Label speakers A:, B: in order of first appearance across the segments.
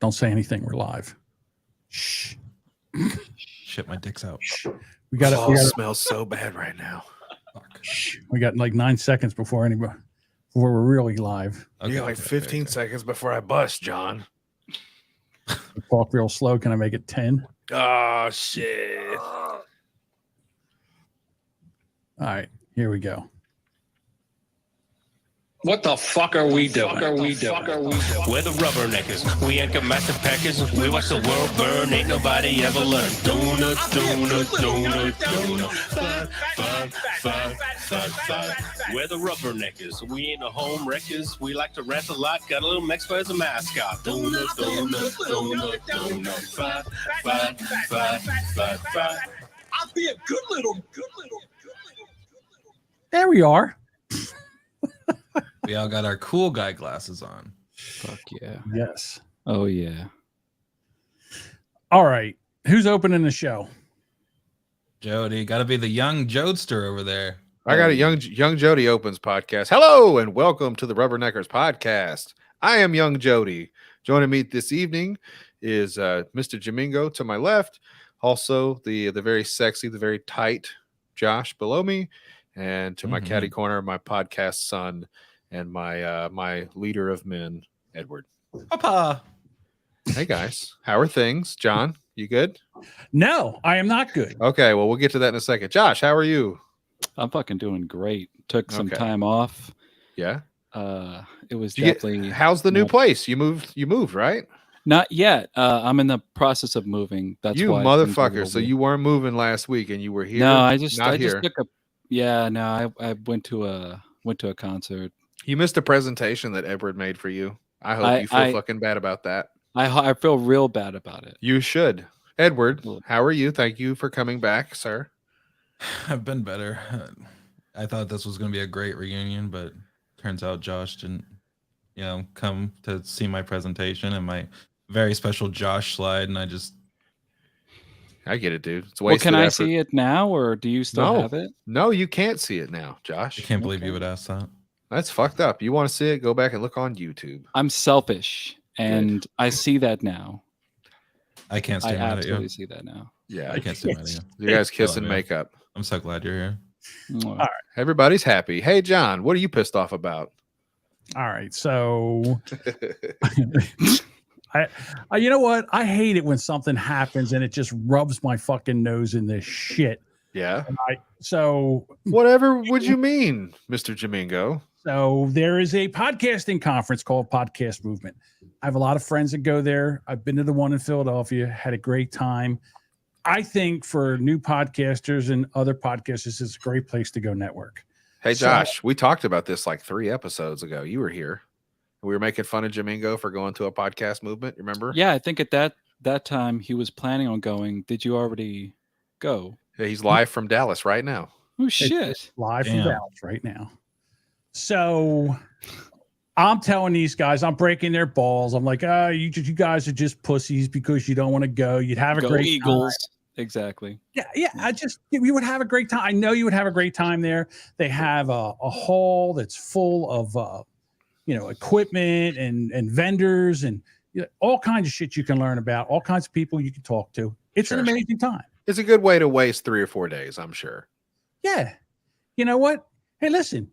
A: Don't say anything. We're live. Shh.
B: Shit, my dick's out.
A: We got
C: it smells so bad right now.
B: Fuck.
A: Shh. We got like 9 seconds before we're really live.
C: Okay, you got like 15 seconds before I bust, John.
A: Talk real slow. Can I make it 10?
C: Oh shit.
A: All right, here we go.
D: What the fuck are we doing? We're the Rubberneckers. We ain't got massive packers. We watch the world burn. Ain't nobody ever learn. Donut. Fun. We're the Rubberneckers. We ain't the home wreckers. We like to rant a lot. Got a little Mex as a mascot. Donut. Fun. I'll be a good little.
A: There we are.
B: We all got our cool guy glasses on.
E: Fuck yeah.
A: Yes.
E: Oh yeah.
A: All right. Who's opening the show?
B: Jody, got to be the young Jodester over there.
C: I got a young Jody opens podcast. Hello and welcome to the Rubberneckers podcast. I am young Jody. Joining me this evening is Mr. Jamingo to my left. Also the very sexy, the very tight Josh below me, and to my catty corner, my podcast son and my leader of men, Edward.
B: Papa.
C: Hey guys, how are things? John, you good?
A: No, I am not good.
C: Okay, well we'll get to that in a second. Josh, how are you?
E: I'm fucking doing great. Took some time off.
C: Yeah.
E: It was definitely.
C: How's the new place? You moved, right?
E: Not yet. I'm in the process of moving. That's
C: you
E: why
C: motherfucker. So you weren't moving last week and you were here.
E: No, I just
C: took
E: a. Yeah, no, I went to a concert.
C: You missed a presentation that Edward made for you. I hope you feel fucking bad about that.
E: I feel real bad about it.
C: You should. Edward, how are you? Thank you for coming back, sir.
B: I've been better. I thought this was going to be a great reunion, but turns out Josh didn't, come to see my presentation and my very special Josh slide, and
C: I get it, dude. It's
E: wasted can I see it now, or do you still have it?
C: No, you can't see it now, Josh.
B: I can't believe you would ask that.
C: That's fucked up. You want to see it? Go back and look on YouTube.
E: I'm selfish, and I see that now.
B: I can't stand
E: I
B: mad at you.
E: absolutely see that now.
C: Yeah,
B: I can't stand mad at you.
C: You guys kiss and make up.
B: I'm so glad you're here.
A: All right.
C: Everybody's happy. Hey, John, what are you pissed off about?
A: All right. So, you know what? I hate it when something happens and it just rubs my fucking nose in this shit.
C: Yeah.
A: Whatever
C: would you mean, Mr. Jamingo?
A: So there is a podcasting conference called Podcast Movement. I have a lot of friends that go there. I've been to the one in Philadelphia, had a great time. I think for new podcasters and other podcasters, it's a great place to go network.
C: Hey, Josh, we talked about this like 3 episodes ago. You were here. We were making fun of Jamingo for going to a podcast movement. Remember?
E: Yeah, I think at that time he was planning on going. Did you already go?
C: Yeah, he's live from Dallas right now.
E: Oh, shit.
A: Live from Dallas right now. So I'm telling these guys, I'm breaking their balls. I'm like, you guys are just pussies because you don't want to go. You'd have a great
E: Eagles.
A: time.
E: Exactly.
A: Yeah. You would have a great time. I know you would have a great time there. They have a hall that's full of, equipment and vendors and all kinds of shit you can learn about, all kinds of people you can talk to. It's an amazing time.
C: It's a good way to waste 3 or 4 days, I'm sure.
A: Yeah. You know what? Hey, listen,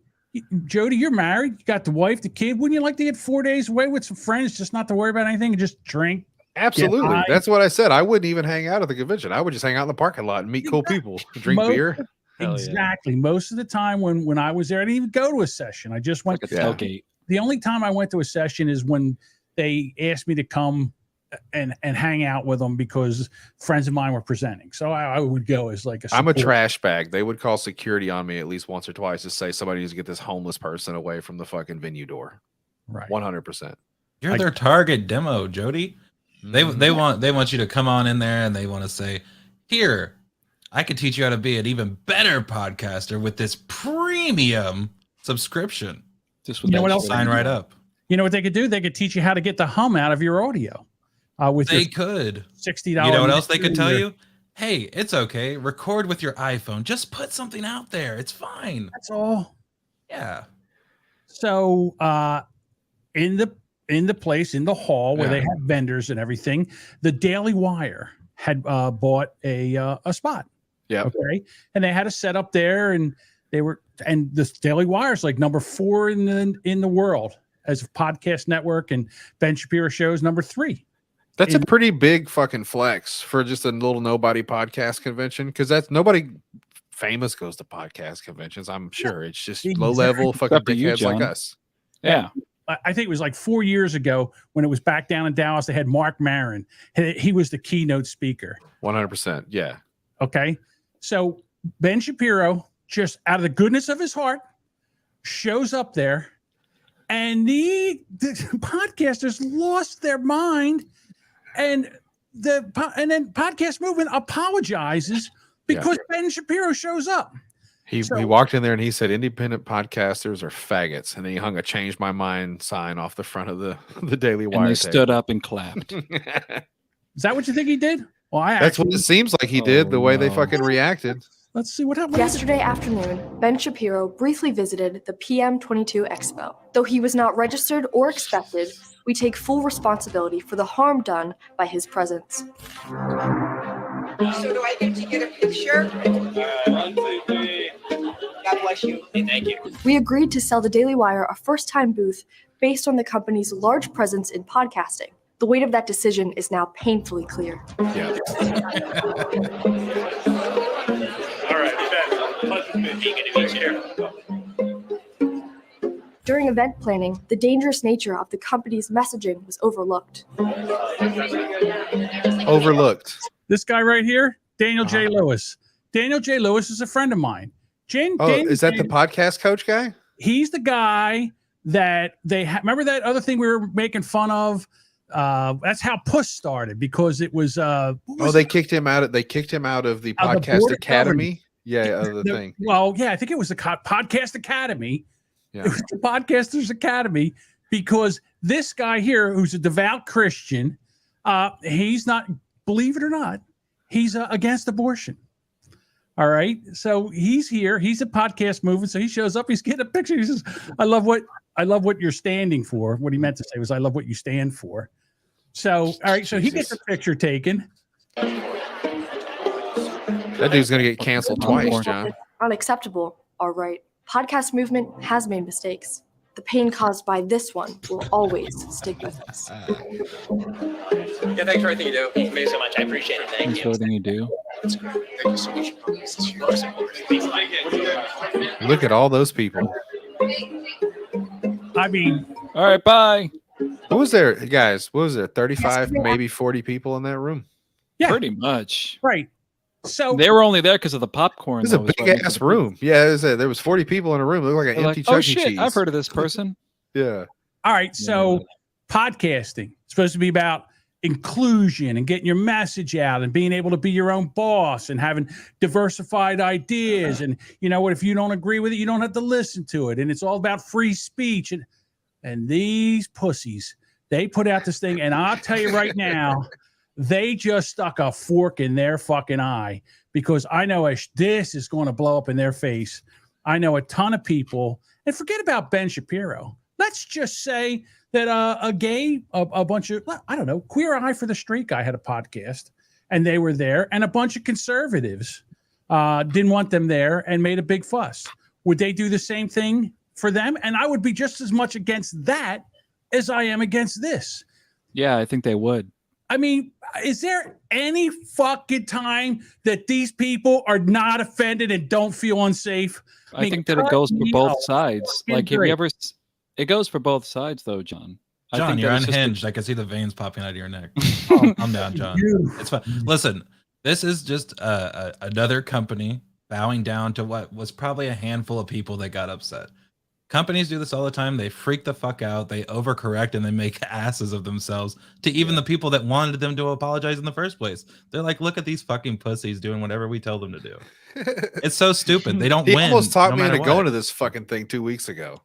A: Jody, you're married. You got the wife, the kid. Wouldn't you like to get 4 days away with some friends, just not to worry about anything and just drink?
C: Absolutely. That's what I said. I wouldn't even hang out at the convention. I would just hang out in the parking lot and meet cool people, drink beer.
A: Exactly. Most of the time when I was there, I didn't even go to a session. I just went
E: to tailgate.
A: The only time I went to a session is when they asked me to come and hang out with them because friends of mine were presenting. So I would go as like
C: I'm a trash bag. They would call security on me at least once or twice to say somebody needs to get this homeless person away from the fucking venue door.
A: Right.
C: 100%.
B: You're their target demo, Jody. They want you to come on in there and they want to say, here, I could teach you how to be an even better podcaster with this premium subscription.
E: Just
A: what else?
B: Sign right up.
A: You know what they could do? They could teach you how to get the hum out of your audio.
B: They could
A: $60.
B: You know what else they could tell you? Hey, it's okay. Record with your iPhone. Just put something out there. It's fine.
A: That's all.
B: Yeah.
A: So in in the place, in the hall where they had vendors and everything, the Daily Wire had bought a spot.
C: Yeah.
A: Okay. And they had a set up there, and this Daily Wire is like number 4 in the world as a podcast network, and Ben Shapiro Show's number 3.
C: That's a pretty big fucking flex for just a little nobody podcast convention, because that's nobody famous goes to podcast conventions. I'm sure it's just low level fucking dickheads like us.
E: Yeah.
A: I think it was like 4 years ago when it was back down in Dallas. They had Mark Maron. He was the keynote speaker.
C: 100%. Yeah.
A: Okay. So Ben Shapiro, just out of the goodness of his heart, shows up there, and the podcasters lost their mind, and then Podcast Movement apologizes because Ben Shapiro shows up.
C: He walked in there and he said, "Independent podcasters are faggots," and then he hung a "Change My Mind" sign off the front of the Daily Wire.
E: And they stood up and clapped.
A: Is that what you think he did? Well,
C: that's what it seems like he did. The way they fucking reacted.
A: Let's see what happened.
F: Yesterday afternoon, Ben Shapiro briefly visited the PM22 Expo. Though he was not registered or expected, we take full responsibility for the harm done by his presence.
G: So do I get to get a picture? God bless you. Hey, thank you.
F: We agreed to sell the Daily Wire a first-time booth based on the company's large presence in podcasting. The weight of that decision is now painfully clear.
C: Yeah.
D: All right, pleasure to meet you.
F: During event planning, the dangerous nature of the company's messaging was overlooked.
C: Overlooked.
A: This guy right here, Daniel J. Lewis. Daniel J. Lewis is a friend of mine.
C: Is that the podcast coach guy?
A: He's the guy that remember that other thing we were making fun of? That's how Puss started, because it was
C: they kicked him out of the Podcast Academy. Thing.
A: Well, yeah, I think it was the Podcast Academy.
C: Yeah.
A: It was the Podcasters Academy, because this guy here, who's a devout Christian, he's not, believe it or not, he's against abortion. All right. So he's here. He's a Podcast Movement. So he shows up. He's getting a picture. He says, I love what you're standing for. What he meant to say was, I love what you stand for. So, all right. So he gets a picture taken.
C: That dude's going to get canceled twice, John.
F: Unacceptable. All right. Podcast Movement has made mistakes. The pain caused by this one will always stick with us.
G: Yeah, thanks for everything you do. Thank you so much. I appreciate it. Thank
E: That's everything you do.
G: That's great. Thank you so much.
C: Look at all those people.
A: I mean,
E: all right, bye.
C: What was there, guys? What was there? 35, maybe 40 people in that room?
A: Yeah,
E: pretty much.
A: Right. So
E: they were only there because of the popcorn.
C: This is a big ass room. Yeah, there was 40 people in a room. It looked like an empty Chuck E. Cheese.
E: I've heard of this person.
C: Yeah.
A: All right. So podcasting is supposed to be about inclusion and getting your message out and being able to be your own boss and having diversified ideas. And you know what? If you don't agree with it, you don't have to listen to it. And it's all about free speech. And these pussies, they put out this thing. And I'll tell you right now, they just stuck a fork in their fucking eye, because I know this is going to blow up in their face. I know a ton of people, and forget about Ben Shapiro. Let's just say that a bunch of, I don't know, Queer Eye for the Street guy had a podcast, and they were there, and a bunch of conservatives didn't want them there and made a big fuss. Would they do the same thing for them? And I would be just as much against that as I am against this.
E: Yeah, I think they would.
A: I mean, is there any fucking time that these people are not offended and don't feel unsafe?
E: I think that it goes for both sides. Like, have you ever? It goes for both sides, though, John.
B: John, you're unhinged. I can see the veins popping out of your neck. I'm down, John. It's fine. Listen, this is just another company bowing down to what was probably a handful of people that got upset. Companies do this all the time. They freak the fuck out. They overcorrect and they make asses of themselves to even the people that wanted them to apologize in the first place. They're like, look at these fucking pussies doing whatever we tell them to do. It's so stupid. They don't win.
C: He almost talked me into going to this fucking thing 2 weeks ago.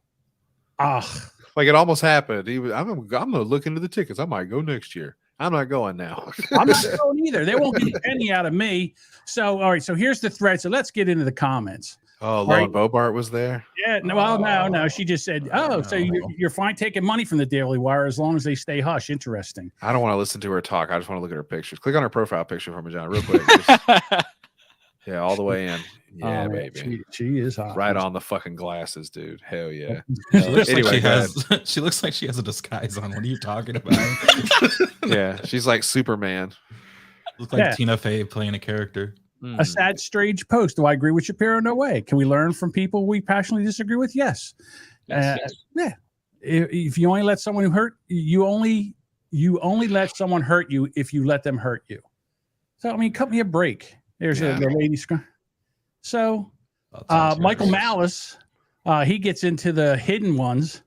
C: Like, it almost happened. I'm going to look into the tickets. I might go next year. I'm not going now.
A: I'm not going either. They won't get any out of me. So, all right. So here's the thread. So let's get into the comments.
C: Oh,
A: Right.
C: Lauren Bobart was there.
A: Yeah, no. She just said, "Oh, so you're fine taking money from the Daily Wire as long as they stay hush." Interesting.
C: I don't want to listen to her talk. I just want to look at her pictures. Click on her profile picture for me, John, real quick. Yeah, all the way in. Yeah,
A: Oh,
C: baby.
A: She is hot.
C: Right on the fucking glasses, dude. Hell yeah.
B: She looks
C: Anyway,
B: like she
C: go
B: has. She looks like she has a disguise on. What are you talking about?
C: Yeah, she's like Superman.
B: Looks like Tina Fey playing a character.
A: A sad, strange post. Do I agree with Shapiro? No way. Can we learn from people we passionately disagree with? Yes. Yeah. If you only let someone who hurt you, only let someone hurt you if you let them hurt you. So I mean, cut me a break. There's the lady. So Michael Malice, he gets into the hidden ones.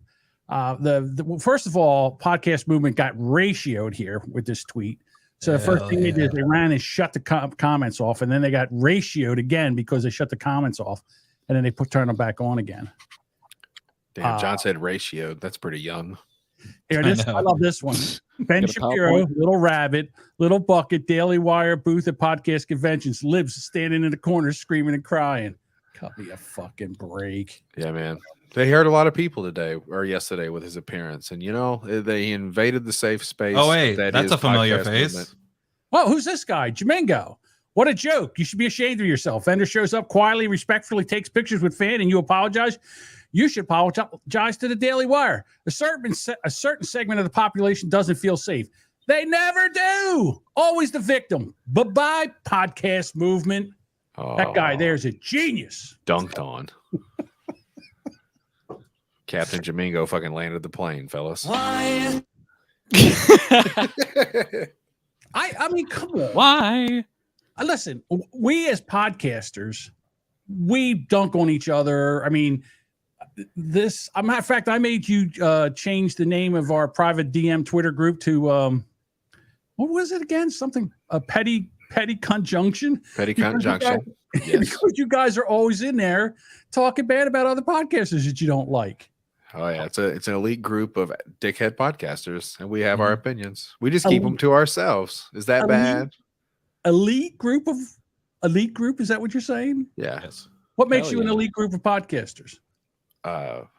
A: First of all, podcast movement got ratioed here with this tweet. So the first thing they did, they ran and shut the comments off, and then they got ratioed again because they shut the comments off, and then they turned them back on again.
C: Damn, John said ratioed. That's pretty young.
A: Here it is. I love this one. Ben Shapiro, Little Rabbit, Little Bucket, Daily Wire booth at podcast conventions, lives standing in the corner screaming and crying. Cut me a fucking break.
C: Yeah, man. They hurt a lot of people today or yesterday with his appearance, and they invaded the safe space.
B: Oh wait, that's a familiar face.
C: Movement.
A: Well, who's this guy? Jamingo. What a joke. You should be ashamed of yourself. Vendor shows up quietly, respectfully takes pictures with fan, and you apologize. You should apologize to the Daily Wire. A certain segment of the population doesn't feel safe. They never do. Always the victim. Bye-bye, podcast movement.
C: Oh,
A: that guy there's a genius.
C: Dunked on. Captain Jamingo fucking landed the plane, fellas.
A: Why? I mean, come on.
E: Why?
A: Listen, we as podcasters, we dunk on each other. I mean, as a matter of fact, I made you change the name of our private DM Twitter group to what was it again? Something petty conjunction.
C: Petty conjunction.
A: Yes. Because you guys are always in there talking bad about other podcasters that you don't like.
C: Oh yeah, it's an elite group of dickhead podcasters, and we have our opinions. We just keep them to ourselves. Is that bad?
A: Elite group? Is that what you're saying?
C: Yeah.
B: Yes.
A: What makes you an elite group of podcasters?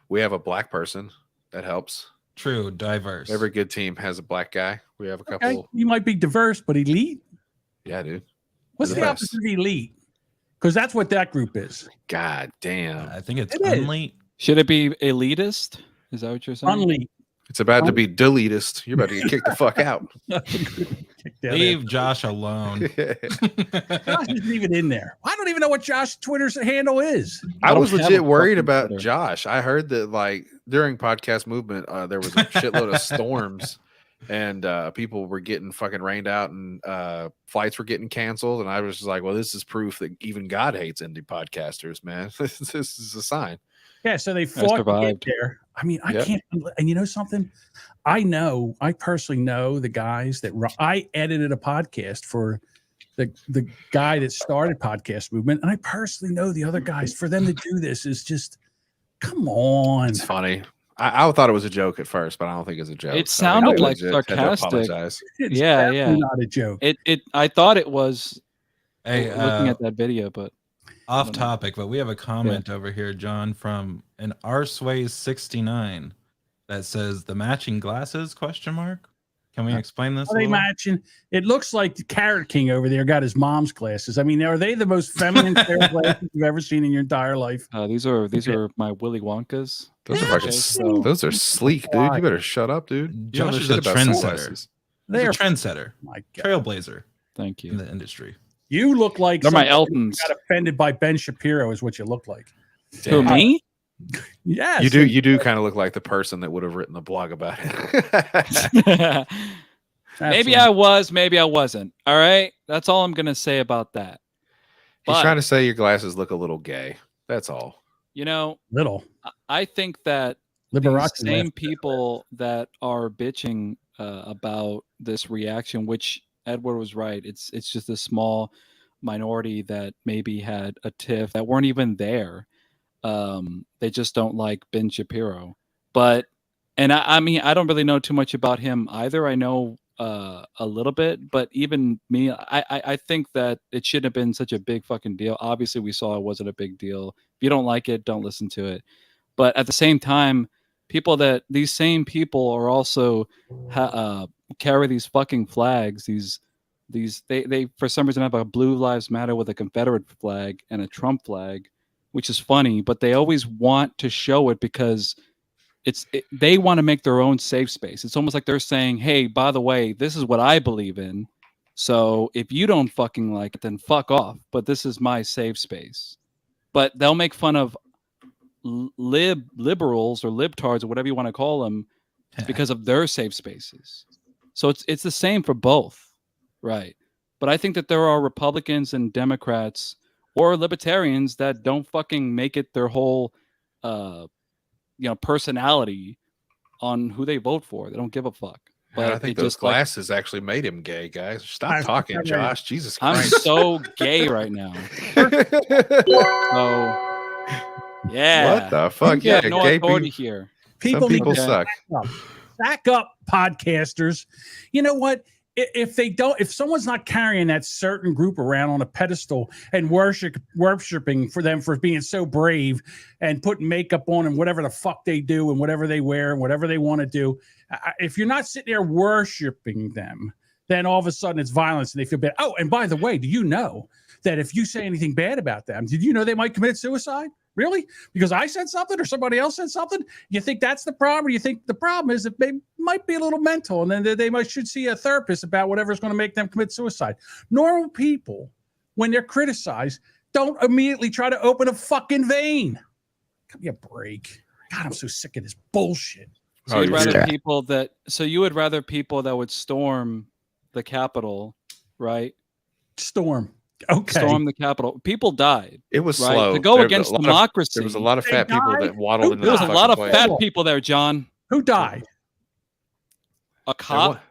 C: We have a black person that helps.
B: True, diverse.
C: Every good team has a black guy. We have a couple.
A: Okay. You might be diverse, but elite.
C: Yeah, dude.
A: What's the opposite of elite? Because that's what that group is.
C: God damn.
B: I think it's unelite.
E: Should it be elitist? Is that what you're saying?
A: Unelite.
C: It's about to be deletist. You're about to get kicked the fuck out.
B: Leave Josh alone.
A: Josh isn't even in there. I don't even know what Josh's Twitter's handle is.
C: I was legit worried about Josh. I heard that during podcast movement, there was a shitload of storms and people were getting fucking rained out and flights were getting canceled. And I was just like, well, this is proof that even God hates indie podcasters, man. This is a sign.
A: Yeah, so they fought to get there. I mean, I can't. And you know something? I personally know the guys that I edited a podcast for the guy that started Podcast Movement, and I personally know the other guys. For them to do this is just, come on.
C: It's funny. I thought it was a joke at first, but I don't think it's a joke.
E: It sounded like sarcastic.
A: It's
E: yeah,
A: not a joke.
E: I thought it was.
B: Hey,
E: looking at that video, but.
B: Off topic, but we have a comment over here, John, from an Arsways69 that says the matching glasses ? Can we explain this?
A: Are they matching? It looks like the Carrot King over there got his mom's glasses. I mean, are they the most feminine pair of glasses you've ever seen in your entire life?
E: These are my Willy Wonkas.
C: Those are fucking those are sleek, dude. You better shut up, dude.
B: Josh is a trendsetter. They're a trendsetter, trailblazer.
E: Thank you.
B: In the industry.
A: You look like
E: they're my Eltons.
A: Got offended by Ben Shapiro is what you look like.
E: Who, me?
A: Yes.
C: You do kind of look like the person that would have written the blog about it.
E: Maybe I was, maybe I wasn't. All right. That's all I'm gonna say about that.
C: He's trying to say your glasses look a little gay. That's all.
A: Little.
E: I think that the same people that are bitching about this reaction, which Edward was right. It's just a small minority that maybe had a tiff that weren't even there. They just don't like Ben Shapiro. I mean, I don't really know too much about him either. I know a little bit, but even me, I think that it shouldn't have been such a big fucking deal. Obviously, we saw it wasn't a big deal. If you don't like it, don't listen to it. But at the same time, these same people are also carry these fucking flags. They for some reason have a Blue Lives Matter with a Confederate flag and a Trump flag, which is funny, but they always want to show it because they want to make their own safe space. It's almost like they're saying, hey, by the way, this is what I believe in. So if you don't fucking like it, then fuck off. But this is my safe space. But they'll make fun of liberals or libtards or whatever you want to call them because of their safe spaces. So it's the same for both, right? But I think that there are Republicans and Democrats or libertarians that don't fucking make it their whole personality on who they vote for. They don't give a fuck.
C: But I think those glasses actually made him gay, guys. Stop talking, Josh. Jesus
E: Christ. I'm so gay right now. So yeah.
C: What the fuck?
E: Yeah, no authority here.
C: Some people suck.
A: Back up, podcasters. You know what? If someone's not carrying that certain group around on a pedestal and worshiping for them for being so brave and putting makeup on and whatever the fuck they do and whatever they wear and whatever they want to do, if you're not sitting there worshiping them, then all of a sudden it's violence and they feel bad. Oh, and by the way, do you know that if you say anything bad about them, did you know they might commit suicide? Really? Because I said something or somebody else said something? You think that's the problem? Or you think the problem is that they might be a little mental and then they should see a therapist about whatever's going to make them commit suicide? Normal people, when they're criticized, don't immediately try to open a fucking vein. Give me a break. God, I'm so sick of this bullshit.
E: So you would rather people that would storm the Capitol, right?
A: Storm. Okay.
E: Storm the Capitol. People died.
C: It was slow.
E: To go against democracy.
C: There was a lot of fat people that waddled into
E: There was a lot of fat people there, John.
A: Who died?
E: A cop.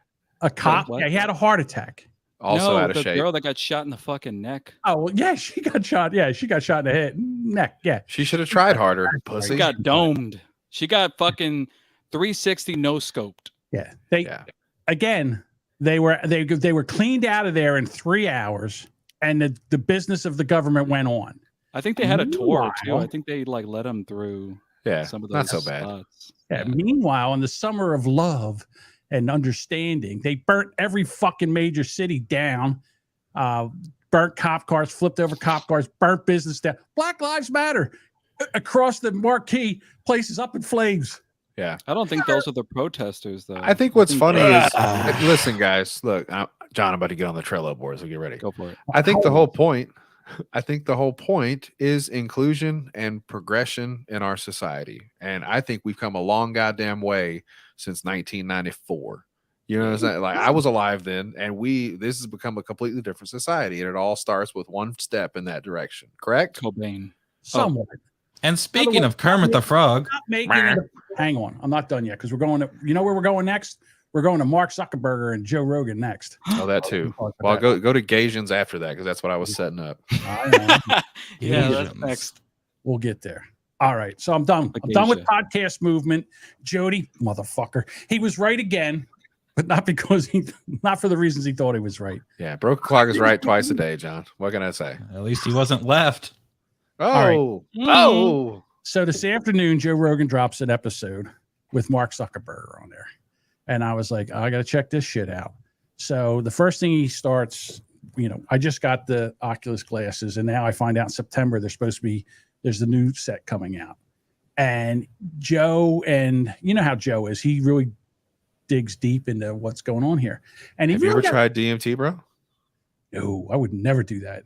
A: A cop? Yeah, he had a heart attack.
C: Also out of shape.
E: The girl that got shot in the fucking neck.
A: Oh, well, yeah, she got shot. Yeah, she got shot in the head, neck. Yeah.
C: She should have tried harder, pussy.
E: She got domed. She got fucking 360 no scoped.
A: Yeah. Again, they were cleaned out of there in 3 hours. And the business of the government went on.
E: I think they had a tour too. I think they let them through.
C: Yeah,
E: some of those
C: not so bad.
E: spots.
A: Yeah. Meanwhile, in the summer of love and understanding, they burnt every fucking major city down. Burnt cop cars, flipped over cop cars, burnt business down. Black Lives Matter across the marquee, places up in flames.
C: Yeah,
E: I don't think those are the protesters, though.
C: I think what's funny is, listen, guys, look, John, I'm about to get on the Trello board, so get ready.
E: Go for it.
C: I think the whole point is inclusion and progression in our society, and I think we've come a long goddamn way since 1994. You know what I'm saying? Like, I was alive then, and this has become a completely different society, and it all starts with one step in that direction. Correct?
E: Cobain.
A: Somewhat.
B: And speaking of Kermit the Frog,
A: hang on, I'm not done yet because we're going to. You know where we're going next? We're going to Mark Zuckerberg and Joe Rogan next.
C: Oh, that too. Well, go to Gasians after that because that's what I was setting up.
E: Yeah, that's next.
A: We'll get there. All right, so I'm done. I'm done with podcast movement. Jody, motherfucker, he was right again, but not for the reasons he thought he was right.
C: Yeah, broken clock is right twice a day, John. What can I say?
B: At least he wasn't left.
C: Oh,
A: oh. So this afternoon, Joe Rogan drops an episode with Mark Zuckerberg on there. And I was like, I got to check this shit out. So the first thing he starts, I just got the Oculus glasses. And now I find out in September, there's the new set coming out. And Joe, and you know how Joe is, he really digs deep into what's going on here. And
C: have you ever tried DMT, bro?
A: No, I would never do that.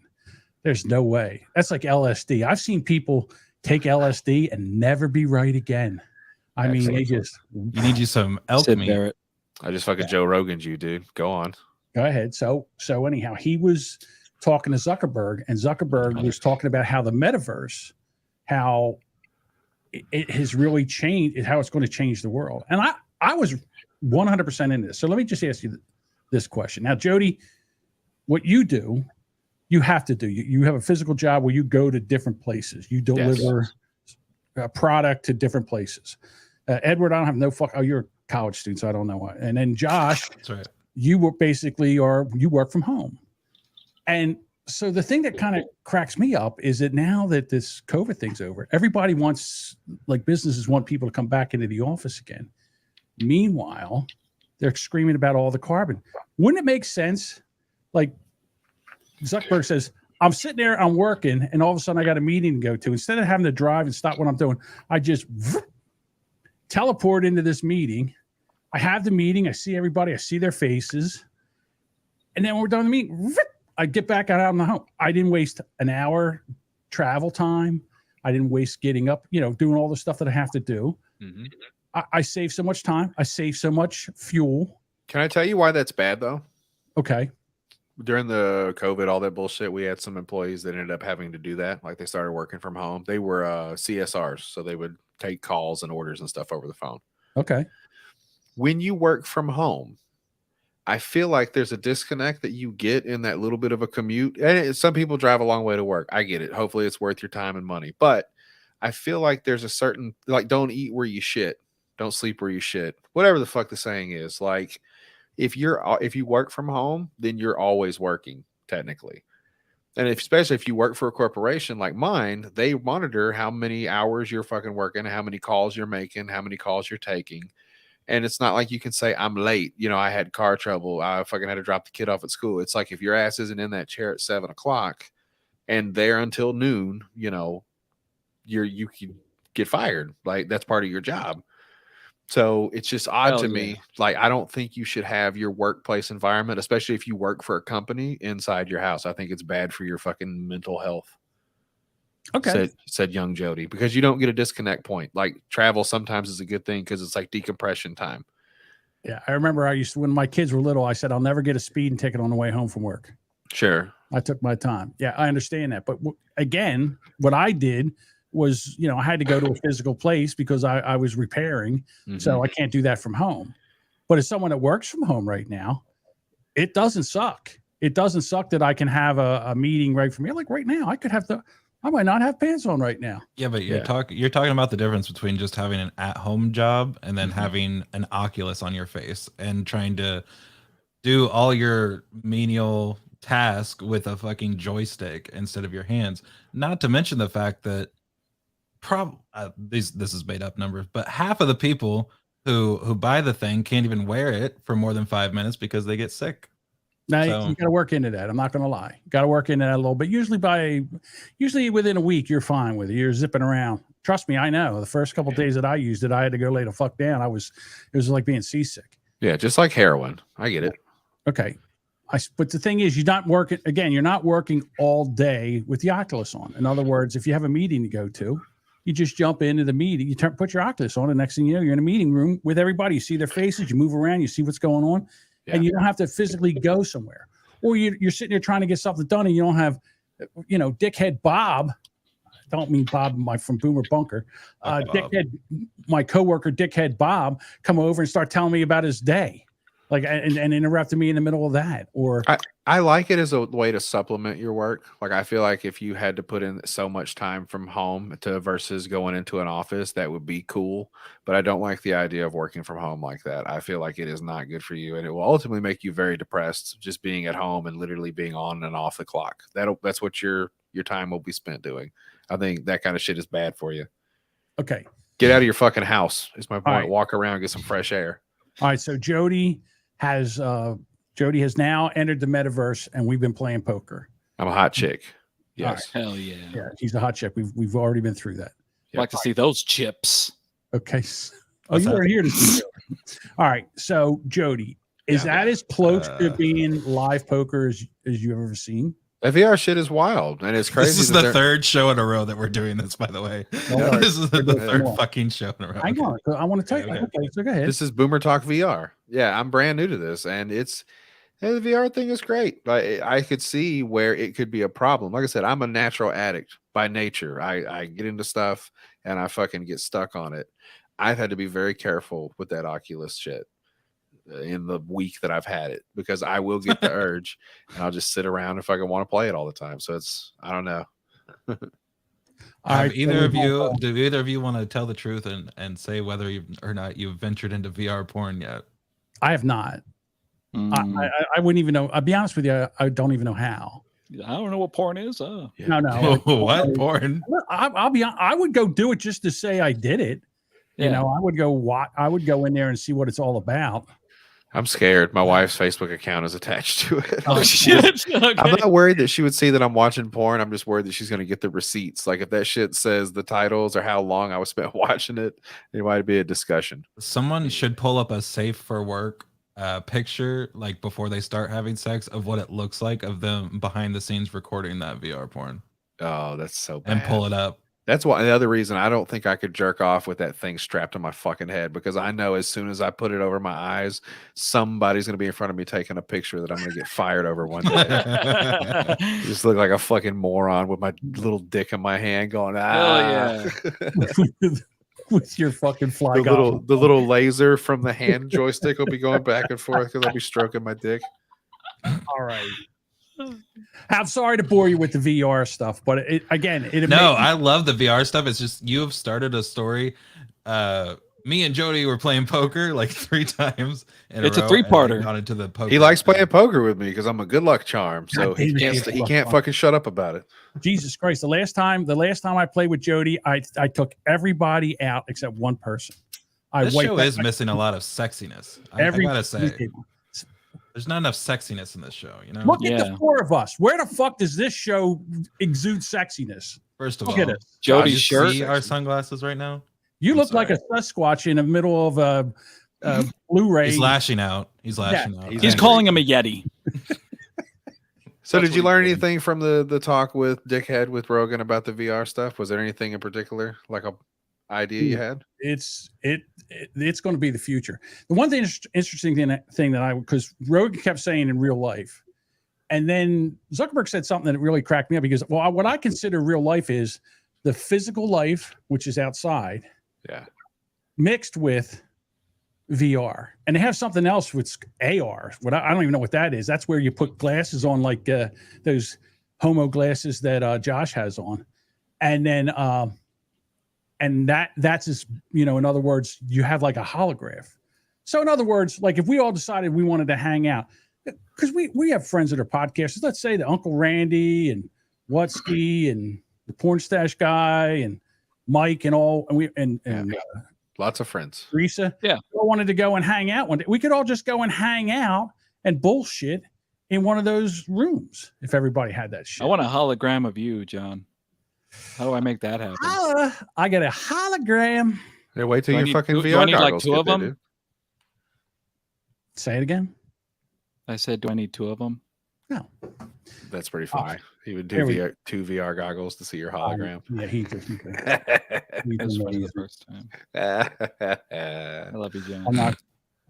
A: There's no way. That's like LSD. I've seen people take LSD and never be right again. I mean, they just.
B: You need you some alchemy.
C: I just fucking Joe Rogan's you, dude. Go on.
A: Go ahead. So anyhow, he was talking to Zuckerberg, and Zuckerberg was talking about how the metaverse, how it has really changed, how it's going to change the world. And I was 100% into this. So let me just ask you this question. Now, Jody, what you do, you have to do. You have a physical job where you go to different places. You deliver a product to different places. Edward, I don't have no fuck. Oh, you're a college student, so I don't know what. And then Josh,
B: that's right.
A: you were basically you work from home. And so the thing that kind of cracks me up is that now that this COVID thing's over, everybody wants, like businesses want people to come back into the office again. Meanwhile, they're screaming about all the carbon. Wouldn't it make sense? Like Zuckerberg says, I'm sitting there, I'm working, and all of a sudden I got a meeting to go to. Instead of having to drive and stop what I'm doing, I just teleport into this meeting. I have the meeting. I see everybody. I see their faces. And then when we're done the meeting, I get back out on the home. I didn't waste an hour travel time. I didn't waste getting up, doing all the stuff that I have to do.
C: Mm-hmm.
A: I save so much time. I save so much fuel.
C: Can I tell you why that's bad, though?
A: Okay.
C: During the COVID, all that bullshit, we had some employees that ended up having to do that. Like they started working from home. They were CSRs, so they would take calls and orders and stuff over the phone.
A: Okay.
C: When you work from home, I feel like there's a disconnect that you get in that little bit of a commute. And some people drive a long way to work. I get it. Hopefully it's worth your time and money. But I feel like there's a certain, like, don't eat where you shit. Don't sleep where you shit. Whatever the fuck the saying is. Like, if you work from home, then you're always working, technically. And especially if you work for a corporation like mine, they monitor how many hours you're fucking working, how many calls you're making, how many calls you're taking. And it's not like you can say, I'm late. I had car trouble. I fucking had to drop the kid off at school. It's like if your ass isn't in that chair at 7 o'clock and there until noon, you can get fired. Like that's part of your job. So it's just odd to me. Like, I don't think you should have your workplace environment, especially if you work for a company, inside your house. I think it's bad for your fucking mental health.
A: Okay.
C: Said young Jody, because you don't get a disconnect point. Like travel sometimes is a good thing because it's like decompression time.
A: Yeah. I remember when my kids were little, I said, I'll never get a speeding ticket on the way home from work.
C: Sure.
A: I took my time. Yeah, I understand that. But again, what I did was, I had to go to a physical place because I was repairing. Mm-hmm. So I can't do that from home. But as someone that works from home right now, it doesn't suck. It doesn't suck that I can have a meeting right from here. Like right now, I might not have pants on right now.
B: Yeah, but you're talking about the difference between just having an at-home job and then having an Oculus on your face and trying to do all your menial task with a fucking joystick instead of your hands. Not to mention the fact that this is made up numbers, but half of the people who buy the thing can't even wear it for more than 5 minutes because they get sick.
A: Now you got to work into that. I'm not going to lie. Got to work into that a little bit. Usually within a week, you're fine with it. You're zipping around. Trust me, I know. The first couple of days that I used it, I had to go lay the fuck down. It was like being seasick.
C: Yeah, just like heroin. I get it.
A: Okay. But the thing is, you're not working all day with the Oculus on. In other words, if you have a meeting to go to, you just jump into the meeting, you put your Oculus on, and next thing you know, you're in a meeting room with everybody. You see their faces, you move around, you see what's going on. Yeah. And you don't have to physically go somewhere, or you're sitting there trying to get something done, and you don't have, dickhead Bob. I don't mean Bob from Boomer Bunker. Dickhead, my coworker, dickhead Bob, come over and start telling me about his day, like and interrupting me in the middle of that. Or
C: I like it as a way to supplement your work. Like I feel like if you had to put in so much time from home versus going into an office, that would be cool. But I don't like the idea of working from home like that. I feel like it is not good for you, and it will ultimately make you very depressed just being at home and literally being on and off the clock. That's what your time will be spent doing. I think that kind of shit is bad for you.
A: Okay.
C: Get out of your fucking house is my point.
A: Right.
C: Walk around, get some fresh air.
A: All right. So Jody has now entered the metaverse, and we've been playing poker.
C: I'm a hot chick. Yes.
E: Right. Hell yeah.
A: Yeah, he's a hot chick. We've already been through that.
E: I'd like to see those chips.
A: Okay. Oh, you weren't here to see Jody. All right. So Jody, is that as close to being live poker as you've ever seen?
C: That VR shit is wild, and it's crazy.
B: This is the third show in a row that we're doing this, by the way. This is the third fucking show in a row.
A: Hang on. I want to tell you. Okay, so go ahead.
C: This is Boomer Talk VR. Yeah, I'm brand new to this, and the VR thing is great. I could see where it could be a problem. Like I said, I'm a natural addict by nature. I get into stuff, and I fucking get stuck on it. I've had to be very careful with that Oculus shit in the week that I've had it, because I will get the urge and I'll just sit around if I want to play it all the time. So I don't know.
B: Do either of you want to tell the truth and say whether or not you've ventured into VR porn yet?
A: I have not. I wouldn't even know. I'll be honest with you. I don't even know how.
E: I don't know what porn is.
A: No.
B: What porn?
A: I would go do it just to say I did it.
E: Yeah.
A: You know, I would go in there and see what it's all about.
C: I'm scared. My wife's Facebook account is attached to it.
E: Oh shit! Okay.
C: I'm not worried that she would see that I'm watching porn. I'm just worried that she's going to get the receipts. Like if that shit says the titles or how long I was spent watching it, it might be a discussion.
B: Someone should pull up a safe for work picture, like before they start having sex, of what it looks like of them behind the scenes recording that VR porn.
C: Oh, that's so bad.
B: And pull it up.
C: That's why the other reason I don't think I could jerk off with that thing strapped to my fucking head, because I know as soon as I put it over my eyes, somebody's going to be in front of me taking a picture that I'm going to get fired over one day. Just look like a fucking moron with my little dick in my hand going,
E: yeah.
A: With your fucking fly
C: the little laser from the hand joystick will be going back and forth because I'll be stroking my dick.
A: All right. I'm sorry to bore you with the VR stuff, but
B: I love the VR stuff. It's just you have started a story. Me and Jody were playing poker like 3 times.
E: It's a 3-parter.
B: Got into the poker.
C: He likes playing poker with me because I'm a good luck charm, so he can't fucking shut up about it.
A: Jesus Christ! The last time I played with Jody, I took everybody out except one person.
B: This show is missing a lot of sexiness. I gotta say. There's not enough sexiness in this show, you know.
A: Look at the 4 of us. Where the fuck does this show exude sexiness?
B: First of
A: Look
B: all,
A: at us.
E: Jody's shirt.
B: See our sunglasses right now.
A: You look like a Sasquatch in the middle of a Blu-ray.
B: He's lashing out. He's lashing out.
E: He's calling him a Yeti.
C: So, did you learn anything from the talk with Dickhead with Rogan about the VR stuff? Was there anything in particular, like a idea you had?
A: It's going to be the future. The one thing interesting thing that because Rogan kept saying in real life, and then Zuckerberg said something that really cracked me up. Because what I consider real life is the physical life, which is outside, mixed with VR, and they have something else with AR. I don't even know what that is. That's where you put glasses on, like those homo glasses that Josh has on, and then. And that's just, in other words, you have like a holograph. So in other words, like if we all decided we wanted to hang out, because we have friends that are podcasters, let's say the Uncle Randy and Watsky and the Porn Stash guy and Mike and all, and
C: lots of friends.
A: Teresa,
E: we
A: all wanted to go and hang out one day. We could all just go and hang out and bullshit in one of those rooms if everybody had that shit.
E: I want a hologram of you, John. How do I make that happen?
A: I got a hologram.
C: Yeah, wait till your fucking VR
E: do I need like
C: goggles
E: 2 of them?
C: dude.
A: Say it again.
E: I said, do I need 2 of them?
A: No.
C: That's pretty funny. He would do 2 VR goggles to see your hologram.
A: Yeah, he just.
E: That's for the first time. I love you, John.
A: I'm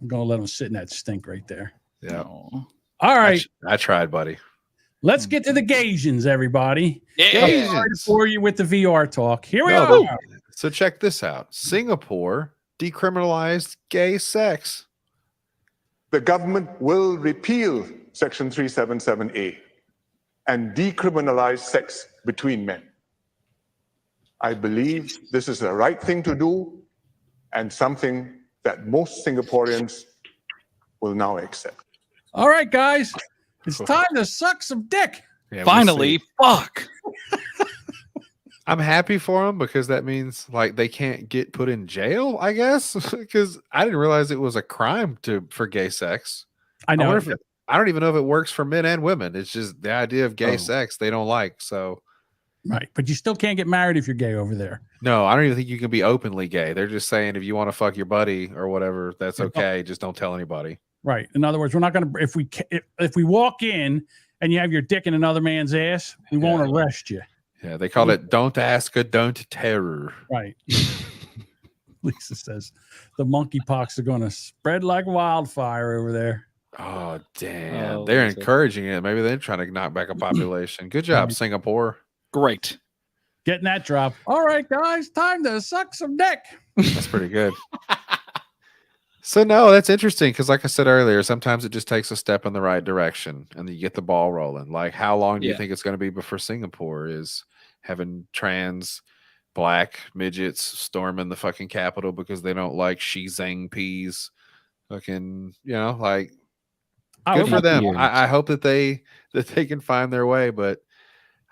A: going to let him sit in that stink right there.
C: Yeah.
E: No.
A: All right.
C: I tried, buddy.
A: Let's get to the Gasians, everybody.
C: Gasians.
A: Sorry to bore you with the VR talk. Here we
C: No,
A: are.
C: So check this out. Singapore decriminalized gay sex.
H: The government will repeal Section 377A and decriminalize sex between men. I believe this is the right thing to do and something that most Singaporeans will now accept.
A: All right, guys. It's time to suck some dick.
C: Yeah,
E: finally, fuck.
C: I'm happy for them because that means like they can't get put in jail, I guess, because I didn't realize it was a crime for gay sex.
A: I know.
C: I don't even know if it works for men and women. It's just the idea of gay sex they don't like. So,
A: right, but you still can't get married if you're gay over there.
C: No, I don't even think you can be openly gay. They're just saying if you want to fuck your buddy or whatever, that's okay. Just don't tell anybody.
A: Right. In other words, we're not going to if we walk in and you have your dick in another man's ass, we won't arrest you.
C: Yeah, they call it "don't ask a don't terror."
A: Right. Lisa says the monkeypox are going to spread like wildfire over there.
C: Oh damn! They're encouraging it. Maybe they're trying to knock back a population. Good job, Singapore.
E: Great.
A: Getting that drop. All right, guys, time to suck some dick.
C: That's pretty good. So no, that's interesting because, like I said earlier, sometimes it just takes a step in the right direction, and you get the ball rolling. Like, how long do you think it's going to be before Singapore is having trans black midgets storming the fucking Capitol because they don't like Xi Jinping's fucking, like Good for them.
E: Years.
C: I hope that they can find their way, but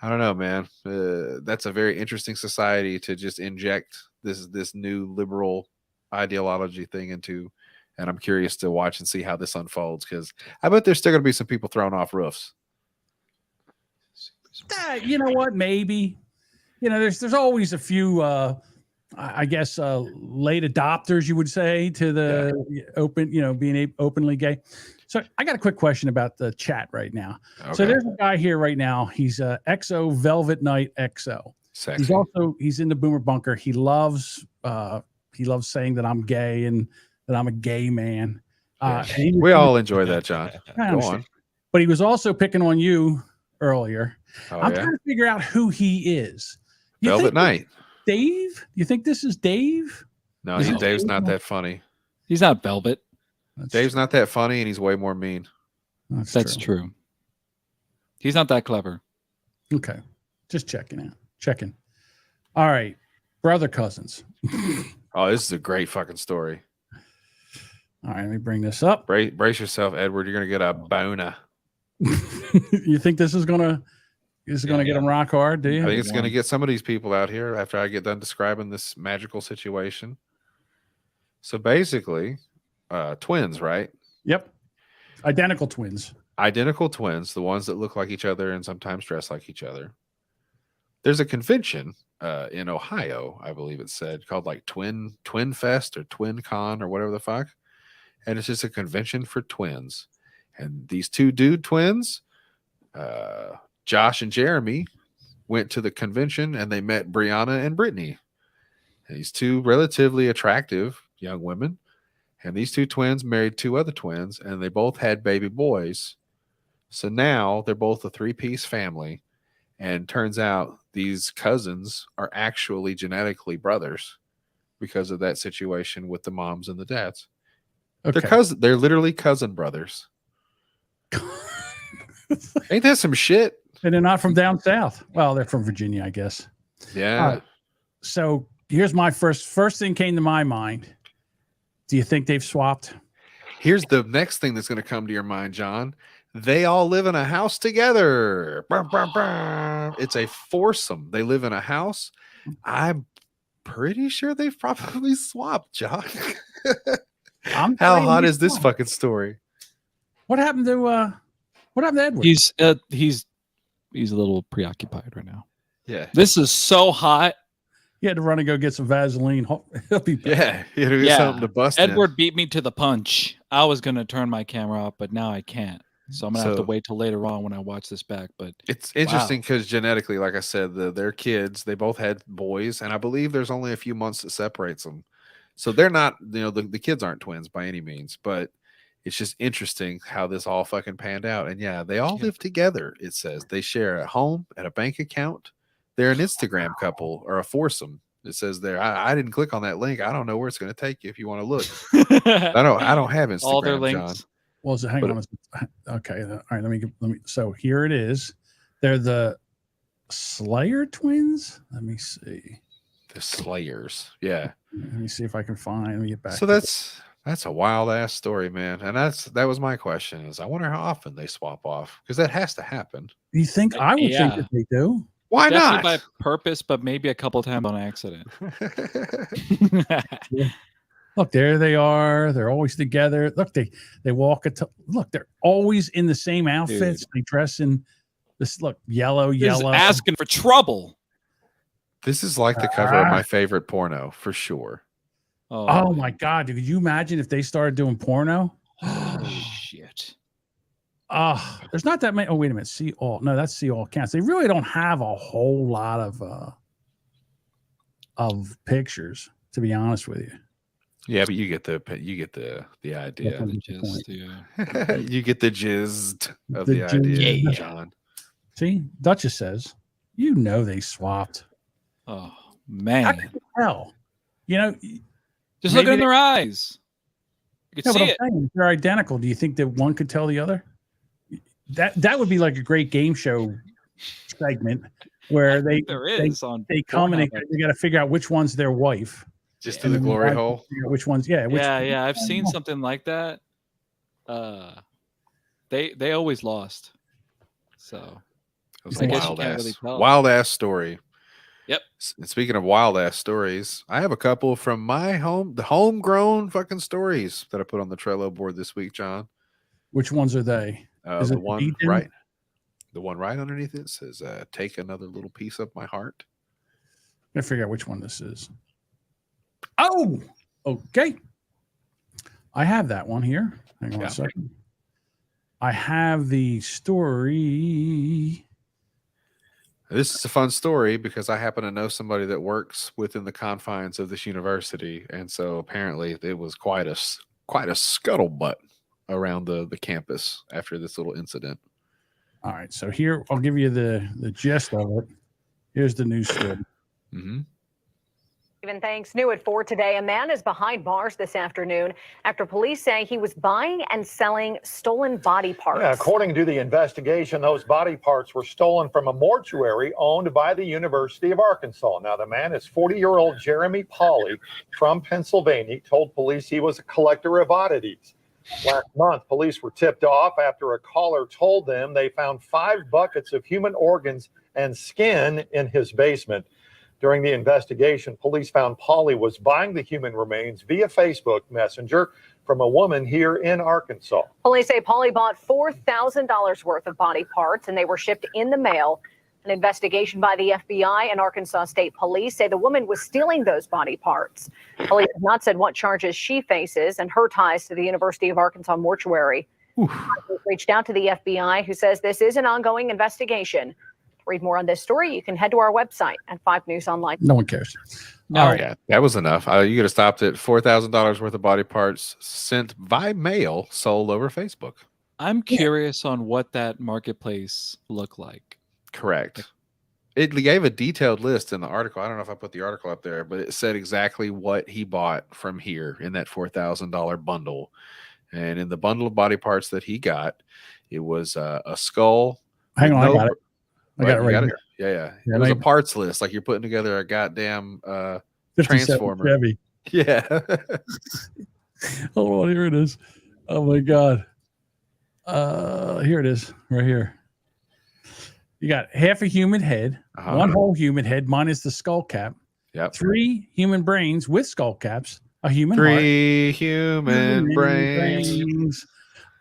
C: I don't know, man. That's a very interesting society to just inject this new liberal ideology thing into, and I'm curious to watch and see how this unfolds because I bet there's still going to be some people thrown off roofs.
A: You know what? Maybe. You know, there's always a few. I guess late adopters, you would say, to the open. You know, being openly gay. So I got a quick question about the chat right now.
C: Okay.
A: So there's a guy here right now. He's XO Velvet Knight XO.
C: Sexy.
A: He's in the Boomer Bunker. He loves saying that I'm gay and that I'm a gay man.
C: We all enjoy that, John. Go on.
A: But he was also picking on you earlier.
C: Oh,
A: I'm trying to figure out who he is.
C: Velvet Knight.
A: Dave? You think this is Dave?
C: No, Dave's not that funny.
E: He's not Velvet.
C: Dave's not that funny, and he's way more mean.
E: That's true. He's not that clever.
A: Okay. Just checking. All right. Brother cousins.
C: Oh, this is a great fucking story.
A: All right, let me bring this up.
C: Brace yourself, Edward. You're gonna get a boner.
A: You think this is gonna get him rock hard? Do you?
C: I think it's gonna get some of these people out here after I get done describing this magical situation. So basically, twins, right?
A: Yep. Identical twins.
C: Identical twins, the ones that look like each other and sometimes dress like each other. There's a convention in Ohio, I believe it said, called like Twin Fest or Twin Con or whatever the fuck. And it's just a convention for twins. And these two dude twins, Josh and Jeremy, went to the convention and they met Brianna and Brittany. And these two relatively attractive young women. And these two twins married two other twins, and they both had baby boys. So now they're both a three-piece family. And turns out these cousins are actually genetically brothers because of that situation with the moms and the dads.
A: Okay.
C: They're literally cousin brothers. Ain't that some shit?
A: And they're not from down south. Well, they're from Virginia, I guess.
C: Yeah.
A: So here's my first thing came to my mind. Do you think they've swapped?
C: Here's the next thing that's going to come to your mind, John. They all live in a house together. It's a foursome. They live in a house. I'm pretty sure they've probably swapped, John. How hot is this fucking story?
A: What happened to Edward?
E: He's a little preoccupied right now.
C: Yeah.
E: This is so hot.
A: He had to run and go get some Vaseline. He'll be back.
C: Yeah, he'll get something to bust.
E: Edward beat me to the punch. I was gonna turn my camera off, but now I can't. So I'm gonna have to wait till later on when I watch this back. But
C: it's interesting because genetically, like I said, their kids, they both had boys, and I believe there's only a few months that separates them. So they're not, the kids aren't twins by any means, but it's just interesting how this all fucking panned out. And yeah, they all live together. It says they share a home and a bank account. They're an Instagram couple or a foursome. It says there. I didn't click on that link. I don't know where it's going to take you if you want to look. I don't have Instagram.
E: All their links.
C: John.
A: Well, hang on. Okay. All right. Let me. So here it is. They're the Slayer twins. Let me see.
C: The Slayers. Yeah.
A: Let me see if I can find. Let me get back.
C: So that's a wild ass story, man. And that was my question. Is I wonder how often they swap off because that has to happen.
A: You think? I would think that they do.
C: Why
E: Definitely
C: not?
E: by purpose, but maybe a couple times on accident.
A: Yeah. Look, there they are. They're always together. Look, they walk. Look, they're always in the same outfits.
E: Dude.
A: They dress in this. Look, yellow.
E: Asking for trouble.
C: This is like the cover of my favorite porno for sure.
A: Oh my God! Could you imagine if they started doing porno?
E: Shit.
A: There's not that many. Oh, wait a minute. See all. No, that's see all counts. They really don't have a whole lot of pictures, to be honest with you.
C: Yeah, but you get the idea. You get the gist of the idea, John.
A: See, Duchess says, they swapped.
E: Oh man!
A: Hell,
E: just look in their eyes. You can see it.
A: Saying, if they're identical. Do you think that one could tell the other? That would be like a great game show segment where they come and they got to figure out which one's their wife.
C: Just to the glory hole.
A: Which one's
E: I've seen something like that. They always lost. So
C: It was
E: I
C: a
E: guess you can't really tell.
C: wild ass story.
E: Yep.
C: And speaking of wild ass stories, I have a couple from my the homegrown fucking stories that I put on the Trello board this week, John.
A: Which ones are they? Is
C: The
A: it
C: one
A: Ethan?
C: right, the one right underneath it says, "Take another little piece of my heart."
A: I figure out which one this is. Oh, okay. I have that one here. Hang on a second. I have the story.
C: This is a fun story because I happen to know somebody that works within the confines of this university, and so apparently it was quite a scuttlebutt around the campus after this little incident.
A: All right, so here I'll give you the gist of it. Here's the news story.
C: Mm-hmm.
I: Even thanks. New at 4 today, a man is behind bars this afternoon after police say he was buying and selling stolen body parts.
J: Yeah, according to the investigation, those body parts were stolen from a mortuary owned by the University of Arkansas. Now, the man is 40-year-old Jeremy Pauley from Pennsylvania. He told police he was a collector of oddities. Last month, police were tipped off after a caller told them they found 5 buckets of human organs and skin in his basement. During the investigation, police found Pauley was buying the human remains via Facebook Messenger from a woman here in Arkansas.
I: Police say Pauley bought $4,000 worth of body parts and they were shipped in the mail. An investigation by the FBI and Arkansas State Police say the woman was stealing those body parts. Police have not said what charges she faces and her ties to the University of Arkansas mortuary. Reached out to the FBI, who says this is an ongoing investigation. To read more on this story, you can head to our website at 5 News Online.
A: No one cares.
C: All right, yeah, that was enough. You could have stopped at $4,000 worth of body parts sent by mail, sold over Facebook.
E: I'm curious on what that marketplace looked like.
C: Correct. It gave a detailed list in the article. I don't know if I put the article up there, but it said exactly what he bought from here in that $4,000 bundle. And in the bundle of body parts that he got, it was a skull.
A: Hang on, I got it. I got it right here.
C: Yeah. It was a parts list, like you're putting together a goddamn transformer.
A: Chevy.
C: Yeah.
A: Hold on, here it is. Oh my God. Here it is, right here. You got half a human head, one whole human head minus the skull cap.
C: Yep.
A: 3 human brains with skull caps, a human
C: 3
A: heart,
C: human brains,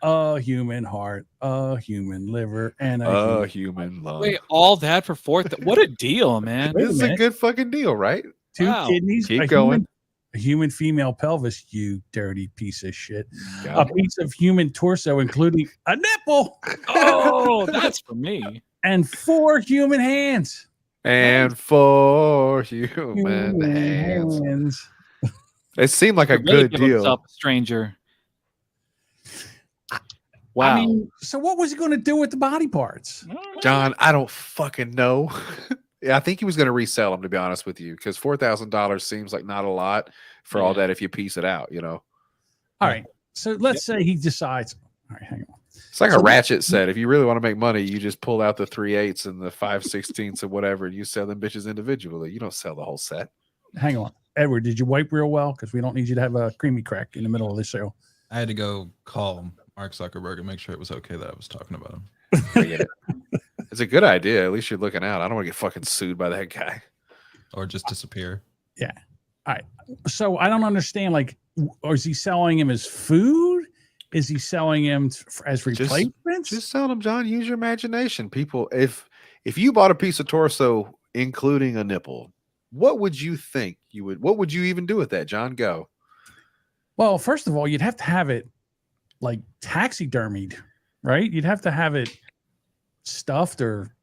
A: a human heart, a human liver, and
C: a human lung.
E: Wait, all that for what a deal, man.
C: This is a good fucking deal, right?
A: 2 kidneys,
C: keep going.
A: A human female pelvis, you dirty piece of shit. A piece of human torso, including a nipple.
E: Oh, that's for me.
A: And 4 human hands.
C: And 4 human hands. It seemed like a
E: Really
C: good deal.
E: Up, stranger. Wow.
A: I mean, so what was he going to do with the body parts?
C: John, I don't fucking know. Yeah, I think he was going to resell them, to be honest with you, because $4,000 seems like not a lot for all that if you piece it out, you know.
A: All right. So let's say he decides. All right, hang on.
C: It's like a ratchet set. If you really want to make money, you just pull out the 3/8 and the 5/16 or whatever, and you sell them bitches individually. You don't sell the whole set.
A: Hang on. Edward, did you wipe real well? Because we don't need you to have a creamy crack in the middle of the show.
B: I had to go call Mark Zuckerberg and make sure it was okay that I was talking about him.
C: I get it. It's a good idea. At least you're looking out. I don't want to get fucking sued by that guy.
B: Or just disappear.
A: Yeah. All right. So I don't understand. Like, or is he selling him as food? Is he selling him as replacements?
C: Just sell them, John. Use your imagination. People, if you bought a piece of torso, including a nipple, what would you think you would? What would you even do with that, John? Go.
A: Well, first of all, you'd have to have it like taxidermied, right? You'd have to have it stuffed or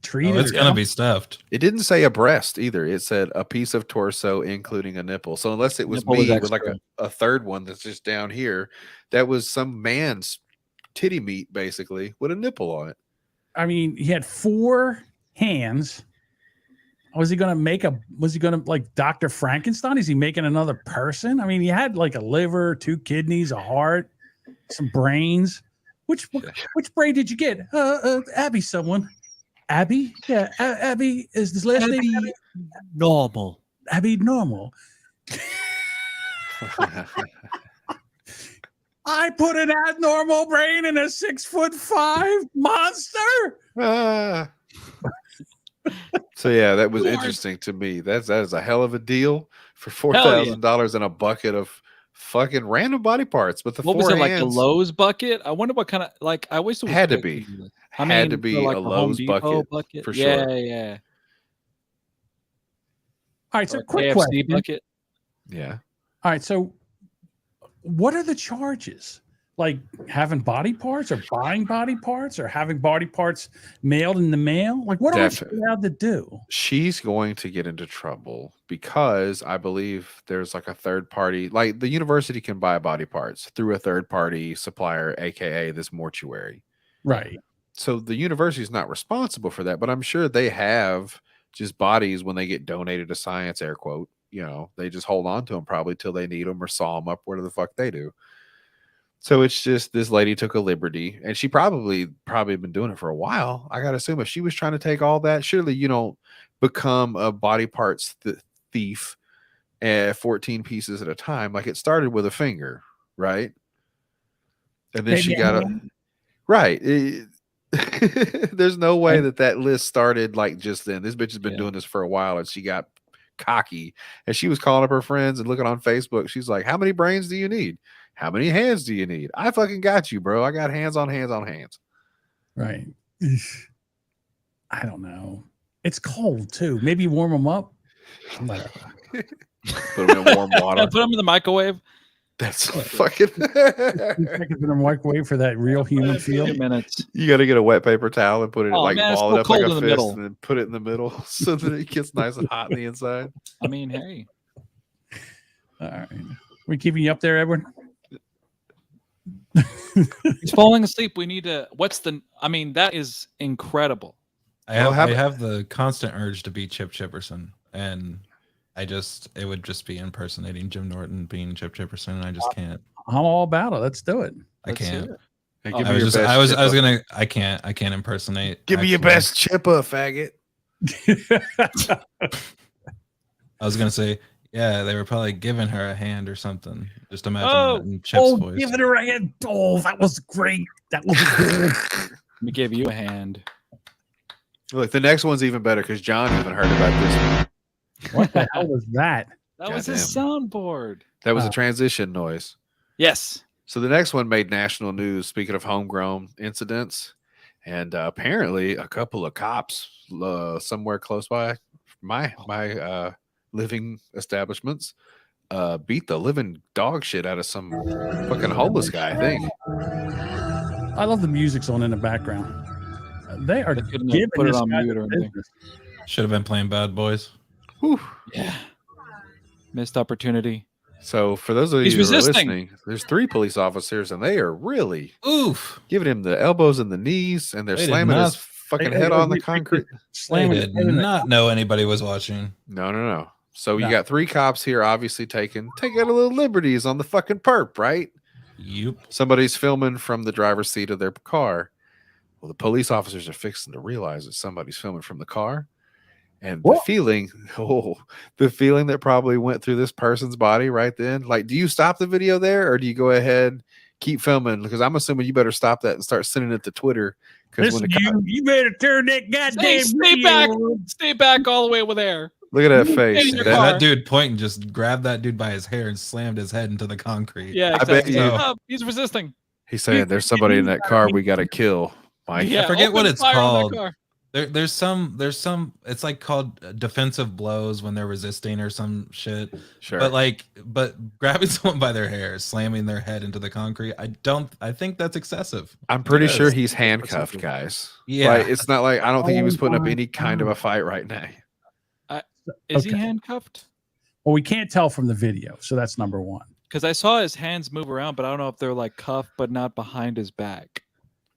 A: treated.
B: Oh, it's gonna be stuffed.
C: It didn't say a breast either. It said a piece of torso, including a nipple. So unless it was me with like a third one that's just down here, that was some man's titty meat, basically, with a nipple on it.
A: I mean, he had 4 hands. Was he going to like Dr. Frankenstein? Is he making another person? I mean, he had like a liver, 2 kidneys, a heart, some brains. Which brain did you get? Abby, someone. Abby? Yeah, Abby is this last name?
E: Normal.
A: Abby Normal. I put an abnormal brain in a 6'5" monster.
C: So yeah, that was
E: Lord.
C: interesting to me. That is a hell of a deal for
E: Hell yeah.
C: $4,000 in a bucket of fucking random body parts. But the
E: What
C: four
E: was it, like a
C: hands
E: Lowe's bucket? I wonder what kind of, like, I wish it was
C: had to
E: big.
C: be.
E: I
C: Had to
E: mean,
C: be
E: for like
C: a
E: a Home
C: Lowe's
E: Depot
C: bucket, for
E: yeah,
C: sure.
E: yeah.
A: All right, so
E: Or a
A: quick
E: KFC
A: question.
E: bucket.
C: Yeah.
A: All right, so what are the charges? Like having body parts or buying body parts or having body parts mailed in the mail? Like what are we allowed to do?
C: She's going to get into trouble because I believe there's like a third party, like the university can buy body parts through a third party supplier, aka this mortuary.
A: Right.
C: So the university is not responsible for that, but I'm sure they have just bodies when they get donated to science, air quote. You know, they just hold on to them probably till they need them or saw them up, whatever the fuck they do. So it's just this lady took a liberty, and she probably been doing it for a while. I gotta assume if she was trying to take all that, surely you don't become a body parts thief at 14 pieces at a time. Like it started with a finger, right? And then she got a right. There's no way that list started like just then. This bitch has been doing this for a while, and she got cocky, and she was calling up her friends and looking on Facebook. She's like, "How many brains do you need? How many hands do you need? I fucking got you, bro. I got hands on hands on hands."
A: Right. I don't know. It's cold too. Maybe warm them up.
C: Put them in warm water.
E: Put them in the microwave.
C: That's fucking
A: in the microwave for that real human feel.
E: 2 minutes.
C: You got to get a wet paper towel and put it
E: Man,
C: ball it up
E: cold
C: like
E: in
C: a
E: the
C: fist
E: middle.
C: and then put it in the middle so that it gets nice and hot on the inside.
E: I mean, hey.
A: All right. We keeping you up there, Edward?
E: He's falling asleep. We need to. I mean, that is incredible.
B: I have the constant urge to be Chip Chipperson, and it would just be impersonating Jim Norton being Chip Chipperson, and I just can't.
A: I'm all about it. Let's do it.
B: I can't.
C: Hey,
B: I can't impersonate.
C: Give me your best Chipper, faggot.
B: I was gonna say, yeah, they were probably giving her a hand or something. Just imagine that in Chip's voice.
A: Giving her a hand. Oh, that was great. That was good.
E: Let me give you a hand.
C: Look, the next one's even better because John haven't heard about this one.
A: What the hell was that?
E: That was his soundboard.
C: That was a transition noise.
E: Yes.
C: So the next one made national news. Speaking of homegrown incidents, and apparently a couple of cops somewhere close by my living establishments beat the living dog shit out of some fucking homeless guy. I think.
A: I love the music's on in the background. They are giving
E: put it
A: this
E: on
A: guy
E: mute
A: the
E: or anything.
A: business.
B: Should have been playing Bad Boys.
C: Whew.
E: Yeah. Missed opportunity.
C: So for those of you
E: He's
C: who are
E: resisting.
C: listening, there's 3 police officers, and they are really
B: giving
C: him the elbows and the knees, and they're
B: They did
C: slamming his
B: not-
C: fucking head on the concrete.
B: They did not know anybody was watching.
C: No. So you
A: No.
C: got 3 cops here, obviously taking a little liberties on the fucking perp, right?
B: Yep.
C: Somebody's filming from the driver's seat of their car. Well, the police officers are fixing to realize that somebody's filming from the car. And the feeling that probably went through this person's body right then. Like, do you stop the video there or do you go ahead, keep filming? Because I'm assuming you better stop that and start sending it to Twitter. Because when
A: You better turn that goddamn
E: Stay back. Stay back all the way over there.
C: look at that face.
E: in your
C: That-
E: car.
B: That dude pointing just grabbed that dude by his hair and slammed his head into the concrete.
E: Yeah,
C: I bet
E: exactly.
C: you-
E: Oh, he's resisting.
C: he's saying there's somebody in that car we got to kill. Mike.
E: Yeah,
B: I forget what
E: open
B: it's
E: fire on that
B: called.
E: car.
B: There's some it's like called defensive blows when they're resisting or some shit.
C: Sure.
B: But grabbing someone by their hair, slamming their head into the concrete, I think that's excessive.
C: I'm pretty
B: It is.
C: sure he's handcuffed, guys.
B: Yeah.
C: Like, it's not like I don't think he was putting up any kind of a fight right now.
E: Is he
A: Okay.
E: handcuffed?
A: Well, we can't tell from the video, so that's number one.
E: Because I saw his hands move around, but I don't know if they're like cuffed, but not behind his back.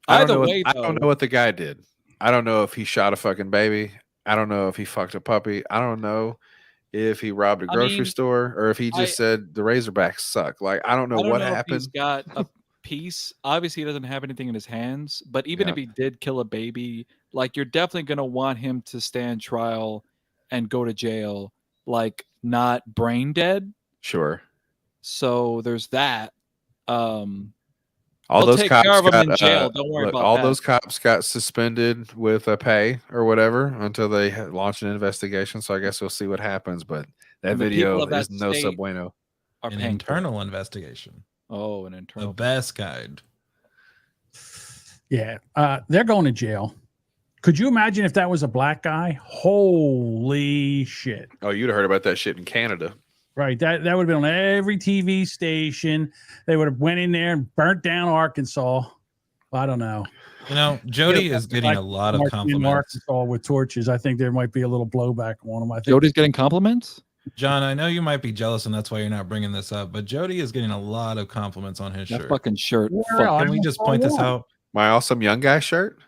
C: I
E: Either
C: don't know
E: way,
C: I don't know what the guy did. I don't know if he shot a fucking baby. I don't know if he fucked a puppy. I don't know if he robbed a grocery store or if he just said the Razorbacks suck. Like, I don't know what happened.
E: If he's got a piece. Obviously, he doesn't have anything in his hands. But even if he did kill a baby, like, you're definitely going to want him to stand trial and go to jail, like, not brain dead.
C: Sure.
E: So there's that.
C: All
E: They'll
C: those
E: take
C: cops
E: care of 'em
C: got
E: in jail. Don't worry
C: look,
E: about
C: all
E: that.
C: those cops got suspended with a pay or whatever until they launch an investigation. So I guess we'll see what happens. But that
E: And the people
C: video
E: of that
C: is no
E: state
C: sub bueno.
E: Are
B: An
E: paying for it.
B: internal investigation.
E: Oh, an
B: The
E: internal.
B: best kind.
A: Yeah, they're going to jail. Could you imagine if that was a black guy? Holy shit!
C: Oh, you'd have heard about that shit in Canada.
A: Right, that would have been on every TV station. They would have went in there and burnt down Arkansas. I don't know.
B: You know, Jody
A: Yeah,
B: is getting a lot of
A: in
B: compliments.
A: Arkansas with torches. I think there might be a little blowback on them. I think
E: Jody's getting compliments.
B: John, I know you might be jealous, and that's why you're not bringing this up. But Jody is getting a lot of compliments on his
E: That
B: shirt.
E: fucking shirt.
A: Yeah,
E: Fuck.
B: Can we just point this out?
C: My awesome young guy shirt.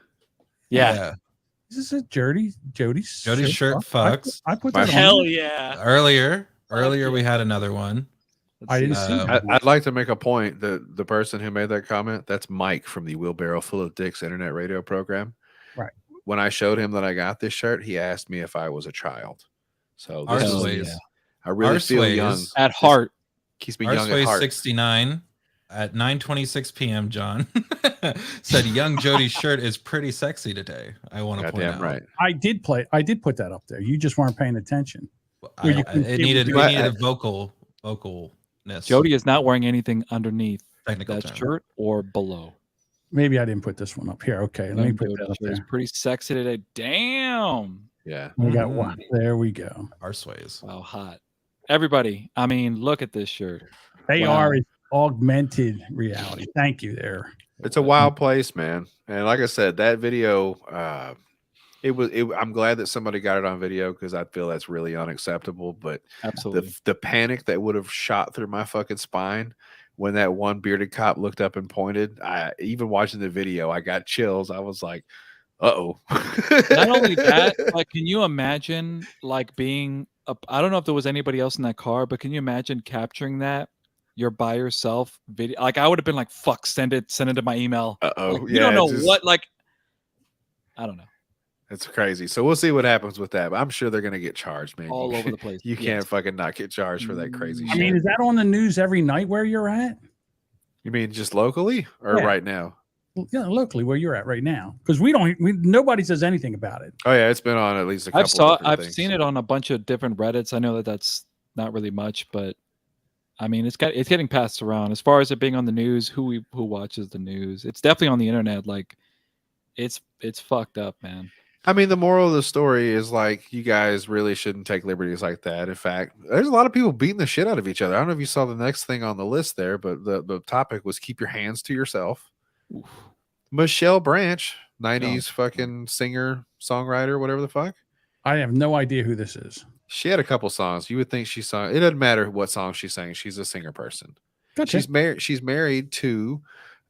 E: Yeah.
A: Is this a Jody's
B: shirt fucks.
A: I put
C: My
A: that
E: Hell
A: on.
E: yeah.
B: Earlier
E: yeah.
B: we had another one.
A: I didn't see that.
C: I'd like to make a point that the person who made that comment, that's Mike from the Wheelbarrow Full of Dicks internet radio program.
A: Right.
C: When I showed him that I got this shirt, he asked me if I was a child. So this
B: Our
C: is,
B: sways.
C: I really
B: Our
C: feel
B: sways.
C: young.
E: At heart.
C: Keeps me
B: Our
C: young at
B: Sway
C: heart.
B: 69 at 9:26 p.m. John said young Jody's shirt is pretty sexy today. I want to point
C: Goddamn
B: out.
C: right.
A: I did put that up there. You just weren't paying attention.
B: It needed a vocalness.
E: Jody is not wearing anything underneath
B: Technical
E: that
B: term.
E: shirt or below.
A: Maybe I didn't put this one up here. Okay, let me
E: Young
A: put
E: Jody's
A: that up
E: shirt is
A: there.
E: pretty sexy today. Damn.
C: Yeah.
A: We got one. There we go.
B: Our Sways.
E: Wow, hot. Everybody, I mean, look at this shirt.
A: AR is augmented reality. Thank you there.
C: It's a wild place, man. And like I said, that video, I'm glad that somebody got it on video because I feel that's really unacceptable. But
E: Absolutely.
C: the panic that would have shot through my fucking spine when that one bearded cop looked up and pointed, even watching the video, I got chills. I was like, uh-oh.
E: Not only that, but can you imagine like being I don't know if there was anybody else in that car, but can you imagine capturing that? You're by yourself video. Like I would have been like, fuck, send it to my email.
C: Uh-oh.
E: Like, you don't know what, like, I don't know.
C: It's crazy. So we'll see what happens with that. But I'm sure they're going to get charged, man.
E: All over the place.
C: You can't fucking not get charged for that crazy
A: I
C: shit.
A: mean, is that on the news every night where you're at?
C: You mean just locally or
A: Yeah.
C: right now?
A: Yeah, locally where you're at right now. Because nobody says anything about it.
C: Oh yeah, it's been on at least a couple.
E: I've seen it on a bunch of different Reddits. I know that that's not really much, but I mean, it's getting passed around. As far as it being on the news, who watches the news? It's definitely on the internet. Like, it's fucked up, man.
C: I mean, the moral of the story is like you guys really shouldn't take liberties like that. In fact, there's a lot of people beating the shit out of each other. I don't know if you saw the next thing on the list there, but the topic was keep your hands to yourself.
E: Oof.
C: Michelle Branch, 90s fucking singer, songwriter, whatever the fuck.
A: I have no idea who this is.
C: She had a couple songs. You would think she sang. It doesn't matter what song she sang. She's a singer person.
A: Gotcha.
C: She's married to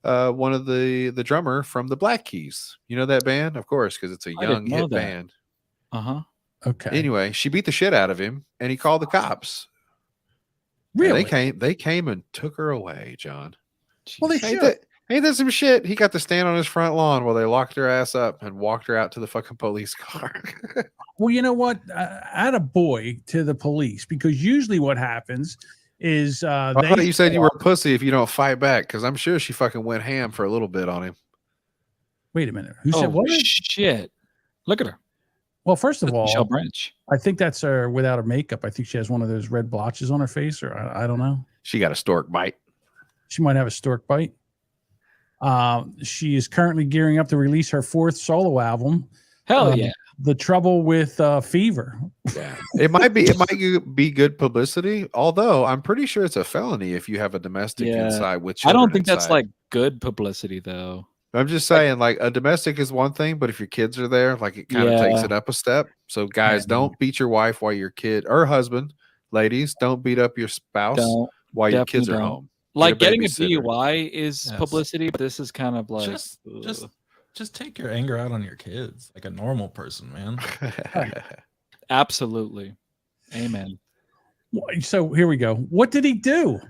C: one of the drummer from the Black Keys. You know that band, of course, because it's a young hit band.
A: Okay.
C: Anyway, she beat the shit out of him, and he called the cops.
A: Really?
C: And they came and took her away, John.
A: Well, they
C: Ain't
A: should.
C: that some shit? He got to stand on his front lawn while they locked her ass up and walked her out to the fucking police car.
A: Well, you know what? Add a boy to the police because usually what happens is
C: I thought you said you were a pussy if you don't fight back because I'm sure she fucking went ham for a little bit on him.
A: Wait a minute. Who said what?
E: Shit. Look at her.
A: Well, first of all,
E: Michelle Branch.
A: I think that's her without her makeup. I think she has one of those red blotches on her face, or I don't know.
C: She got a stork bite.
A: She might have a stork bite. She is currently gearing up to release her 4th solo album.
E: Hell yeah.
A: The Trouble with Fever.
C: Yeah, it might be good publicity. Although I'm pretty sure it's a felony if you have a domestic inside with children.
E: I don't think that's
C: inside.
E: like good publicity though.
C: I'm just saying, like a domestic is one thing, but if your kids are there, like it kind of takes it up a step. So guys, don't beat your wife while your kid or husband, ladies, don't beat up your spouse while your kids are home.
E: Like getting a DUI is publicity, but this is kind of like
B: just take your anger out on your kids like a normal person, man.
E: Absolutely. Amen.
A: So here we go. What did he do?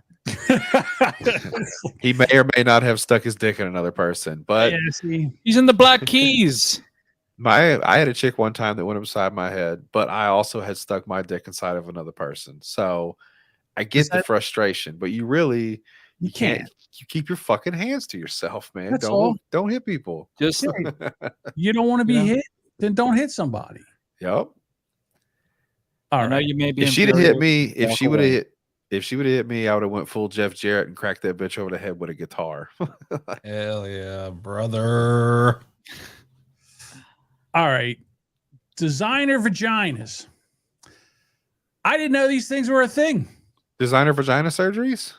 C: He may or may not have stuck his dick in another person, but
E: he's in the Black Keys.
C: I had a chick one time that went upside my head, but I also had stuck my dick inside of another person. So I get the frustration, but you really
A: You can't.
C: You keep your fucking hands to yourself, man.
A: That's all.
C: Don't hit people.
E: Just
A: You don't want to be
E: Yeah.
A: hit, then don't hit somebody.
C: Yep.
A: All
E: I know
A: right.
E: you may be.
C: If she'd have hit me,
E: infuriated,
C: if
E: walk
C: she would
E: away.
C: have hit me, I would have went full Jeff Jarrett and cracked that bitch over the head with a guitar.
B: Hell yeah, brother.
A: All right. Designer vaginas. I didn't know these things were a thing.
C: Designer vagina surgeries?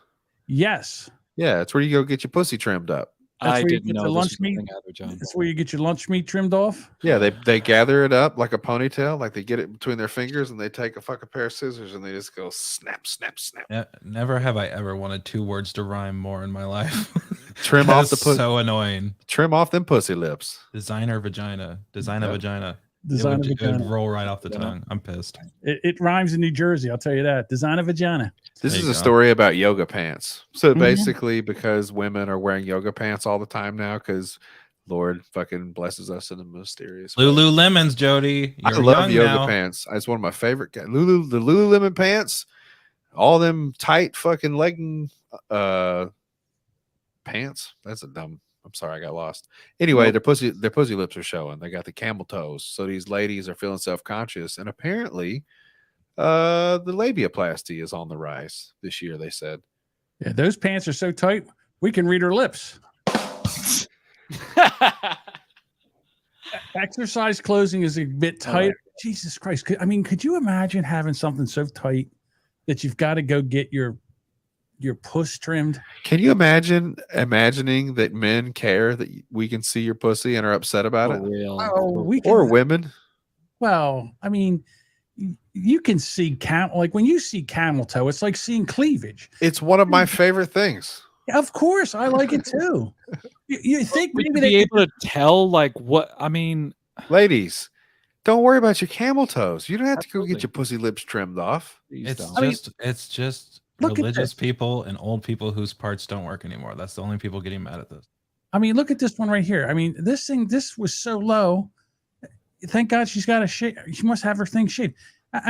A: Yes.
C: Yeah, it's where you go get your pussy trimmed up.
A: That's
E: I
A: where you
E: didn't
A: get
E: know
A: the
E: this
A: lunch
E: was a
A: meat.
E: thing either, John.
A: That's where you get your lunch meat trimmed off.
C: Yeah, they gather it up like a ponytail, like they get it between their fingers and they take a fucking pair of scissors and they just go snap, snap, snap.
B: Never have I ever wanted 2 words to rhyme more in my life.
C: Trim off the
B: pussy. So annoying.
C: Trim off them pussy lips.
B: Designer vagina. Designer vagina.
A: Designer
B: it
A: vagina.
B: would roll right off the tongue. I'm pissed.
A: It rhymes in New Jersey. I'll tell you that. Designer vagina.
C: This
B: There
C: is
B: you
C: a
B: go.
C: story about yoga pants. So
A: Mhm.
C: basically, because women are wearing yoga pants all the time now, because Lord fucking blesses us in a mysterious way.
B: Lululemons, Jody.
C: I
B: You're
C: love
B: young
C: yoga
B: now.
C: pants. It's one of my favorite. The Lululemon pants, all them tight fucking legging pants. That's a dumb. I'm sorry, I got lost. Anyway, their pussy lips are showing. They got the camel toes. So these ladies are feeling self-conscious, and apparently, the labiaplasty is on the rise this year. They said.
A: Yeah, those pants are so tight we can read her lips. Exercise clothing is a bit tight. Jesus Christ. Could you imagine having something so tight that you've got to go get your puss trimmed?
C: Can you imagining that men care that we can see your pussy and are upset about
E: For
C: it?
E: real.
C: Or women?
A: Well, you can see when you see camel toe, it's like seeing cleavage.
C: It's one of my favorite things.
A: Of course, I like it too. You think
E: We
A: maybe
E: could
A: they
E: be able to tell, like, what? I mean,
C: Ladies, don't worry about your camel toes. You don't have to go
E: Absolutely.
C: get your pussy lips trimmed off.
E: please
B: It's
E: don't.
B: just
A: Look at
B: religious
A: this.
B: people and old people whose parts don't work anymore. That's the only people getting mad at this.
A: look at this one right here. This was so low. Thank God she's got a shape. She must have her thing shaped.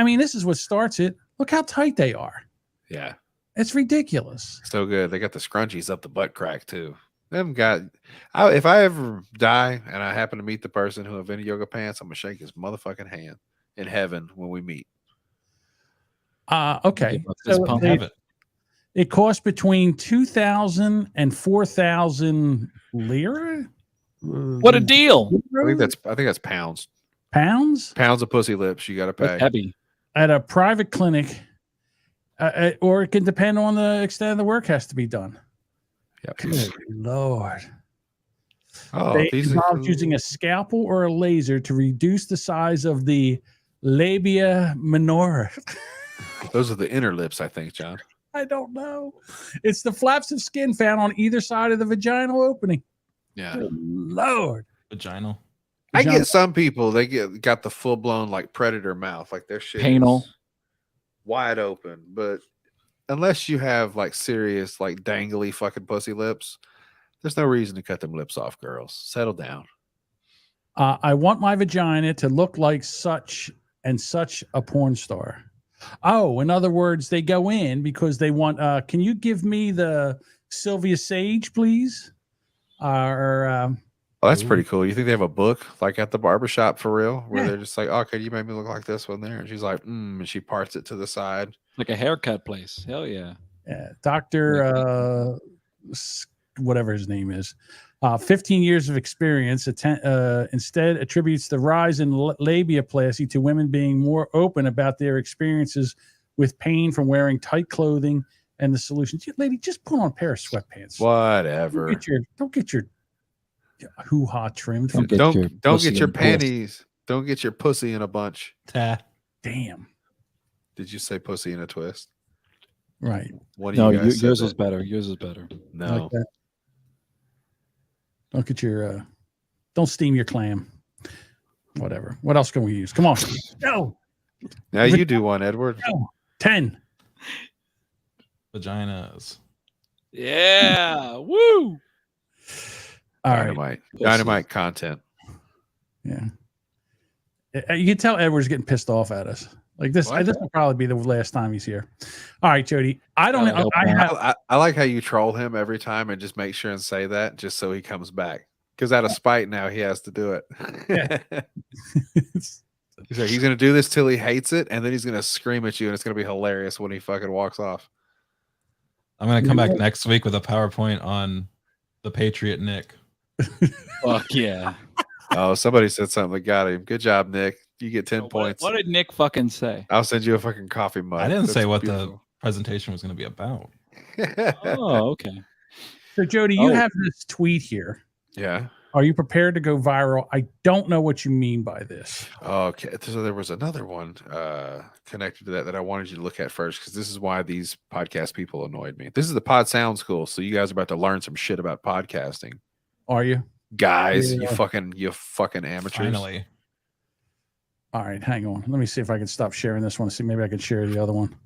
A: This is what starts it. Look how tight they are.
C: Yeah,
A: It's ridiculous.
C: so good. They got the scrunchies up the butt crack too. If I ever die and I happen to meet the person who invented yoga pants, I'm gonna shake his motherfucking hand in heaven when we meet.
A: Okay.
E: This
A: So
E: pump
A: they-
B: Have it.
A: it costs between 2,000 and 4,000 lira.
E: What a deal!
C: I think that's pounds.
A: Pounds
C: Pounds of pussy lips you got to pay.
E: That's heavy.
A: at a private clinic, or it can depend on the extent of the work has to be done.
C: Yep.
A: Good Lord.
C: Oh,
A: They
C: these
A: involve
C: are
A: using a scalpel or a laser to reduce the size of the labia minora.
C: those are the inner lips, I think, John.
A: I don't know. It's the flaps of skin found on either side of the vaginal opening.
C: Yeah.
A: Good Lord.
B: Vaginal.
C: I
A: John-
C: get some people they got the full blown like predator mouth, like their shit
E: Panal.
C: is wide open. But unless you have like serious like dangly fucking pussy lips, there's no reason to cut them lips off, girls. Settle down.
A: I want my vagina to look like such and such a porn star. Oh, in other words, they go in because they want. Can you give me the Sylvia Sage, please?
C: Oh, that's pretty cool. You think they have a book like at the barbershop for real, where
A: Yeah.
C: they're just like, "Oh, could you make me look like this one there?" And she's like, and she parts it to the side.
E: Like a haircut place. Hell yeah.
A: Dr. Whatever his name is, 15 years of experience, instead attributes the rise in labiaplasty to women being more open about their experiences with pain from wearing tight clothing and the solutions. Lady, just put on a pair of sweatpants.
C: Whatever.
A: Don't get your hoo-ha trimmed.
E: Don't get
C: Don't
E: your
C: get
E: pussy
C: your
E: in a twist.
C: panties. Don't get your pussy in a bunch.
B: Ta.
A: Damn.
C: Did you say pussy in a twist?
A: Right.
C: One of
E: No,
C: you guys said
E: yours
C: that.
E: was better. Yours is better.
C: No.
A: Like that. Don't get your don't steam your clam. Whatever. What else can we use? Come on. No.
C: Now you do one, Edward.
A: No. 10.
B: Vaginas.
E: Yeah. Woo.
A: All right.
C: Dynamite. Dynamite content.
A: Yeah. You can tell Edward's getting pissed off at us. Like this, this will probably be the last time he's here. All right, Jody. I don't know.
C: I like how you troll him every time and just make sure and say that just so he comes back. Because out of spite now he has to do it. He's going to do this till he hates it, and then he's going to scream at you, and it's going to be hilarious when he fucking walks off.
B: I'm going to come back next week with a PowerPoint on the Patriot Nick.
E: Fuck yeah.
C: Oh, somebody said something that got him. Good job, Nick. You get 10 points.
E: What did Nick fucking say?
C: I'll send you a fucking coffee mug.
B: I didn't say what the presentation was going to be about.
E: Oh, okay.
A: So, Jody, you have this tweet here.
C: Yeah.
A: Are you prepared to go viral? I don't know what you mean by this.
C: Okay. So there was another one connected to that I wanted you to look at first, because this is why these podcast people annoyed me. This is the Pod Sound School. So you guys are about to learn some shit about podcasting.
A: Are you?
C: Guys, you fucking amateurs.
B: Finally.
A: All right, hang on. Let me see if I can stop sharing this one. See, maybe I can share the other one.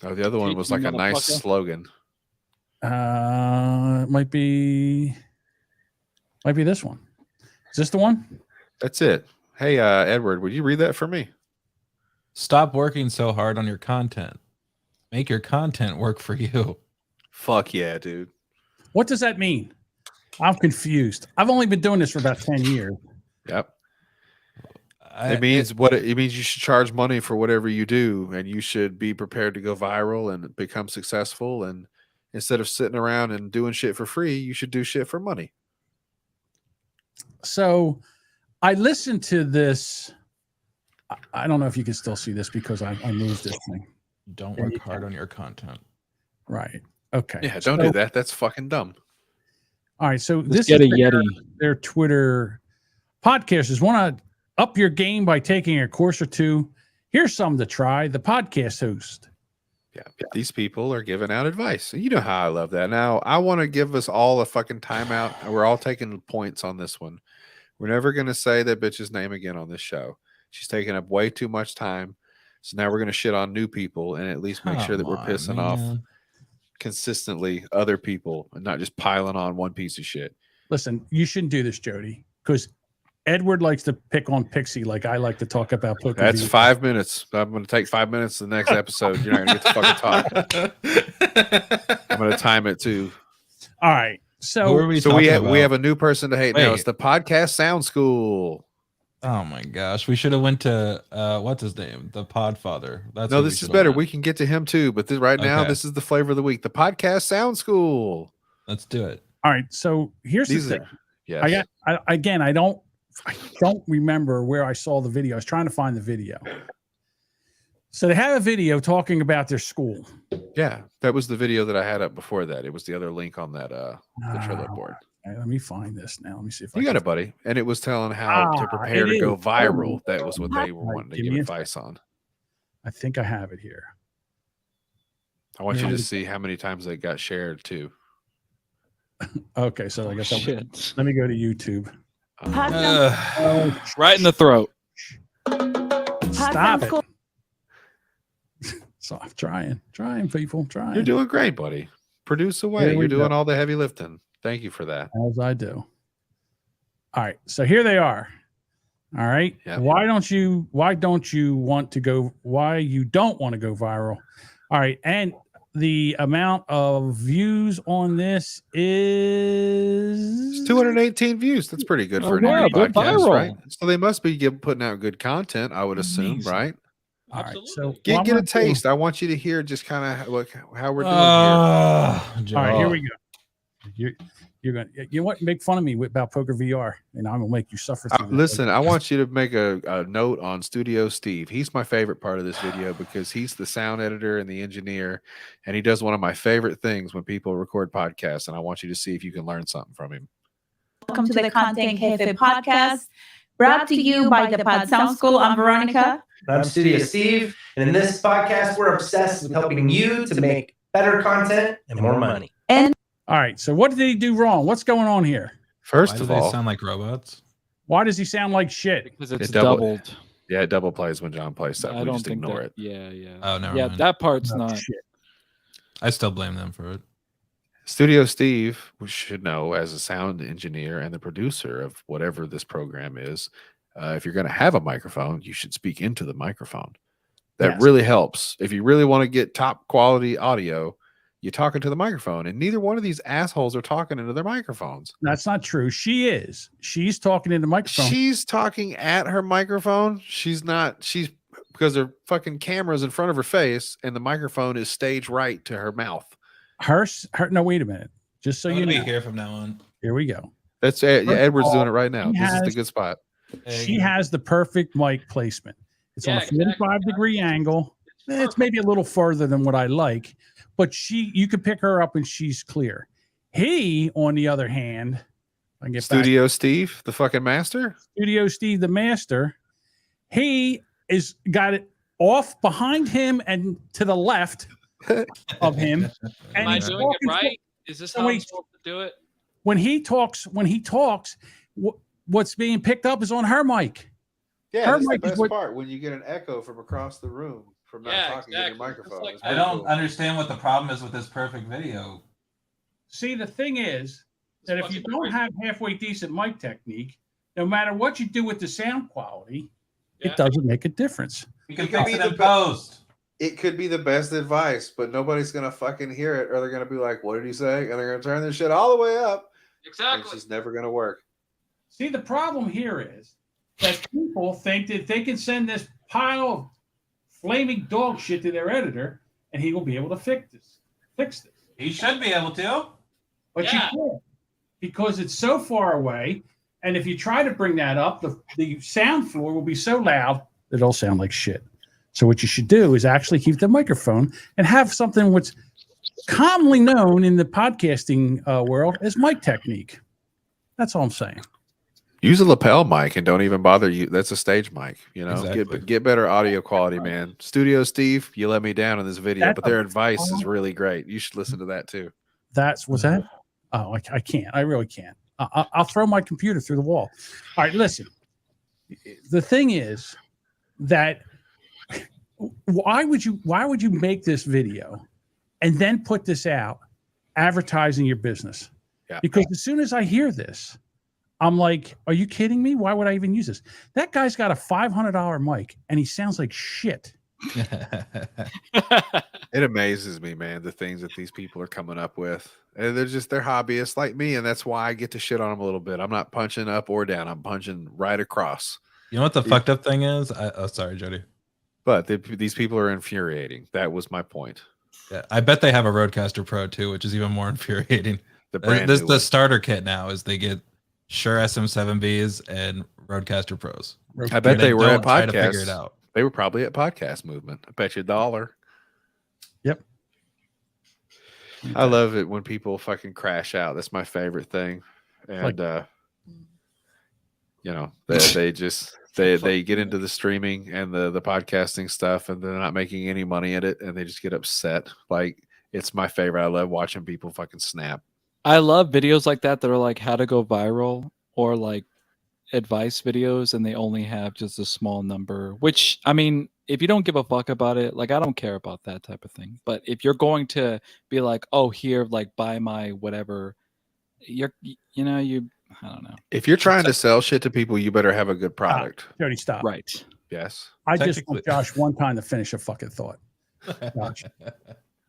C: Oh, the other one was like a nice slogan.
A: It might be this one. Is this the one?
C: That's it. Hey, Edward, would you read that for me?
B: Stop working so hard on your content. Make your content work for you.
C: Fuck yeah, dude.
A: What does that mean? I'm confused. I've only been doing this for about 10 years.
C: Yep. It means you should charge money for whatever you do, and you should be prepared to go viral and become successful. And instead of sitting around and doing shit for free, you should do shit for money.
A: So I listened to this. I don't know if you can still see this because I moved this thing.
B: Don't work hard on your content.
A: Right. Okay.
C: Yeah, don't do that. That's fucking dumb.
A: All right. So
E: Let's get a Yeti.
A: Their Twitter podcasters want to up your game by taking a course or two. Here's something to try. The podcast host.
C: Yeah, these people are giving out advice. You know how I love that. Now, I want to give us all a fucking timeout. We're all taking points on this one. We're never going to say that bitch's name again on this show. She's taking up way too much time. So now we're going to shit on new people and at least make sure that we're pissing off consistently other people and not just piling on one piece of shit.
A: Listen, you shouldn't do this, Jody, because Edward likes to pick on Pixie like I like to talk about poker.
C: That's 5 minutes. I'm going to take 5 minutes the next episode. You're not going to get to fucking talk. I'm going to time it too.
A: All right. So
C: we have a new person to hate now. It's the Podcast Sound School.
B: Oh my gosh, we should have went to what's his name, the Podfather. That's
C: no, this is better. We can get to him too, but now this is the flavor of the week. The Podcast Sound School.
B: Let's do it.
A: All right. So here's the thing.
C: Yes.
A: I don't remember where I saw the video. I was trying to find the video. So they have a video talking about their school.
C: Yeah, that was the video that I had up before that. It was the other link on that the Trello board.
A: Right, let me find this now. Let me see if
C: you got it, buddy. And it was telling how to prepare to go viral. That was what they were wanting to give advice on.
A: I think I have it here.
C: I want you to see how many times they got shared too.
A: Okay, so I guess let me go to YouTube.
E: Right in the throat.
A: Stop it. So I'm trying, people, trying.
C: You're doing great, buddy. Produce away. You're doing all the heavy lifting. Thank you for that.
A: As I do. All right. So here they are. All right. Yeah. Why you don't want to go viral? All right. And the amount of views on this is
C: 218 views. That's pretty good for an podcast, viral. Right? So they must be putting out good content, I would assume, right?
A: All right. So
C: get a taste. I want you to hear just kind of how we're doing here.
A: All right, here we go. You're gonna make fun of me about Poker VR, and I'm gonna make you suffer.
C: Listen, I want you to make a note on Studio Steve. He's my favorite part of this video because he's the sound editor and the engineer, and he does one of my favorite things when people record podcasts. And I want you to see if you can learn something from him.
K: Welcome to the Content Cafe podcast, brought to you by the Pod Sound School. I'm Veronica.
L: I'm Studio Steve, and in this podcast, we're obsessed with helping you to make better content and more money.
A: All right, so what did he do wrong? What's going on here?
C: First of all,
B: they sound like robots.
A: Why does he sound like shit?
E: Because it's doubled.
C: Yeah, it double plays when John plays stuff.
E: I
C: we
E: don't
C: just
E: think
C: ignore
E: that,
C: it.
E: Yeah.
B: Oh, never mind.
E: That part's not.
A: Shit.
B: I still blame them for it.
C: Studio Steve, we should know as a sound engineer and the producer of whatever this program is, if you're going to have a microphone, you should speak into the microphone. That really helps. If you really want to get top quality audio, you're talking to the microphone, and neither one of these assholes are talking into their microphones.
A: That's not true. She's talking in the microphone.
C: She's talking at her microphone. She's not. She's because her fucking camera's in front of her face, and the microphone is staged right to her mouth.
A: Her. No, wait a minute. Just so you know.
B: Be here from now on.
A: Here we go.
C: That's Edward's doing it right now. This is the good spot.
A: She has the perfect mic placement. It's on a 45-degree angle. It's maybe a little further than what I like, but you could pick her up and she's clear. He, on the other hand,
C: Studio Steve, the fucking master.
A: Studio Steve, the master. He is got it off behind him and to the left of him. And
M: Am I doing it right? Is this how I'm supposed to do it?
A: When he talks, what's being picked up is on her mic.
C: Yeah, that's the best part when you get an echo from across the room from not talking in your microphone.
B: I don't understand what the problem is with this perfect video.
A: See, the thing is that if you don't have halfway decent mic technique, no matter what you do with the sound quality, it doesn't make a difference.
B: You can fix it in post.
C: It could be the best advice, but nobody's gonna fucking hear it, or they're gonna be like, "What did he say?" And they're gonna turn this shit all the way up.
M: Exactly.
C: It's just never gonna work.
A: See, the problem here is that people think that they can send this pile of flaming dog shit to their editor, and he will be able to fix this.
B: He should be able to.
A: But you can't, because it's so far away. And if you try to bring that up, the sound floor will be so loud that it'll sound like shit. So what you should do is actually keep the microphone and have something what's commonly known in the podcasting world as mic technique. That's all I'm saying.
C: Use a lapel mic and don't even bother you. That's a stage mic. You know,
B: Exactly.
C: get better audio quality, man. Studio Steve, you let me down in this video, but their advice is really great. You should listen to that too.
A: What's that? Oh, I can't. I really can't. I'll throw my computer through the wall. All right, listen. The thing is that why would you make this video and then put this out advertising your business?
C: Yeah.
A: Because as soon as I hear this, I'm like, are you kidding me? Why would I even use this? That guy's got a $500 mic and he sounds like shit.
C: It amazes me, man, the things that these people are coming up with. And they're hobbyists like me, and that's why I get to shit on them a little bit. I'm not punching up or down. I'm punching right across.
B: You know what the fucked up thing is? Sorry, Jody.
C: But these people are infuriating. That was my point.
B: Yeah, I bet they have a Rodecaster Pro too, which is even more infuriating.
C: The
B: starter kit now is they get Shure SM7Bs and Rodecaster Pros.
C: I bet they were at
B: try to
C: podcasts.
B: figure it out.
C: They were probably at Podcast Movement. I bet you $1.
A: Yep.
C: I love it when people fucking crash out. That's my favorite thing. And you know, they get into the streaming and the podcasting stuff, and they're not making any money at it, and they just get upset. Like, it's my favorite. I love watching people fucking snap.
E: I love videos like that are like how to go viral or like advice videos, and they only have just a small number, which, I mean, if you don't give a fuck about it, like, I don't care about that type of thing. But if you're going to be like, oh, here, like, buy my whatever, I don't know.
C: If you're trying to sell shit to people, you better have a good product.
A: Jody, stop.
E: Right.
C: Yes.
A: I just want Josh one time to finish a fucking thought. Josh,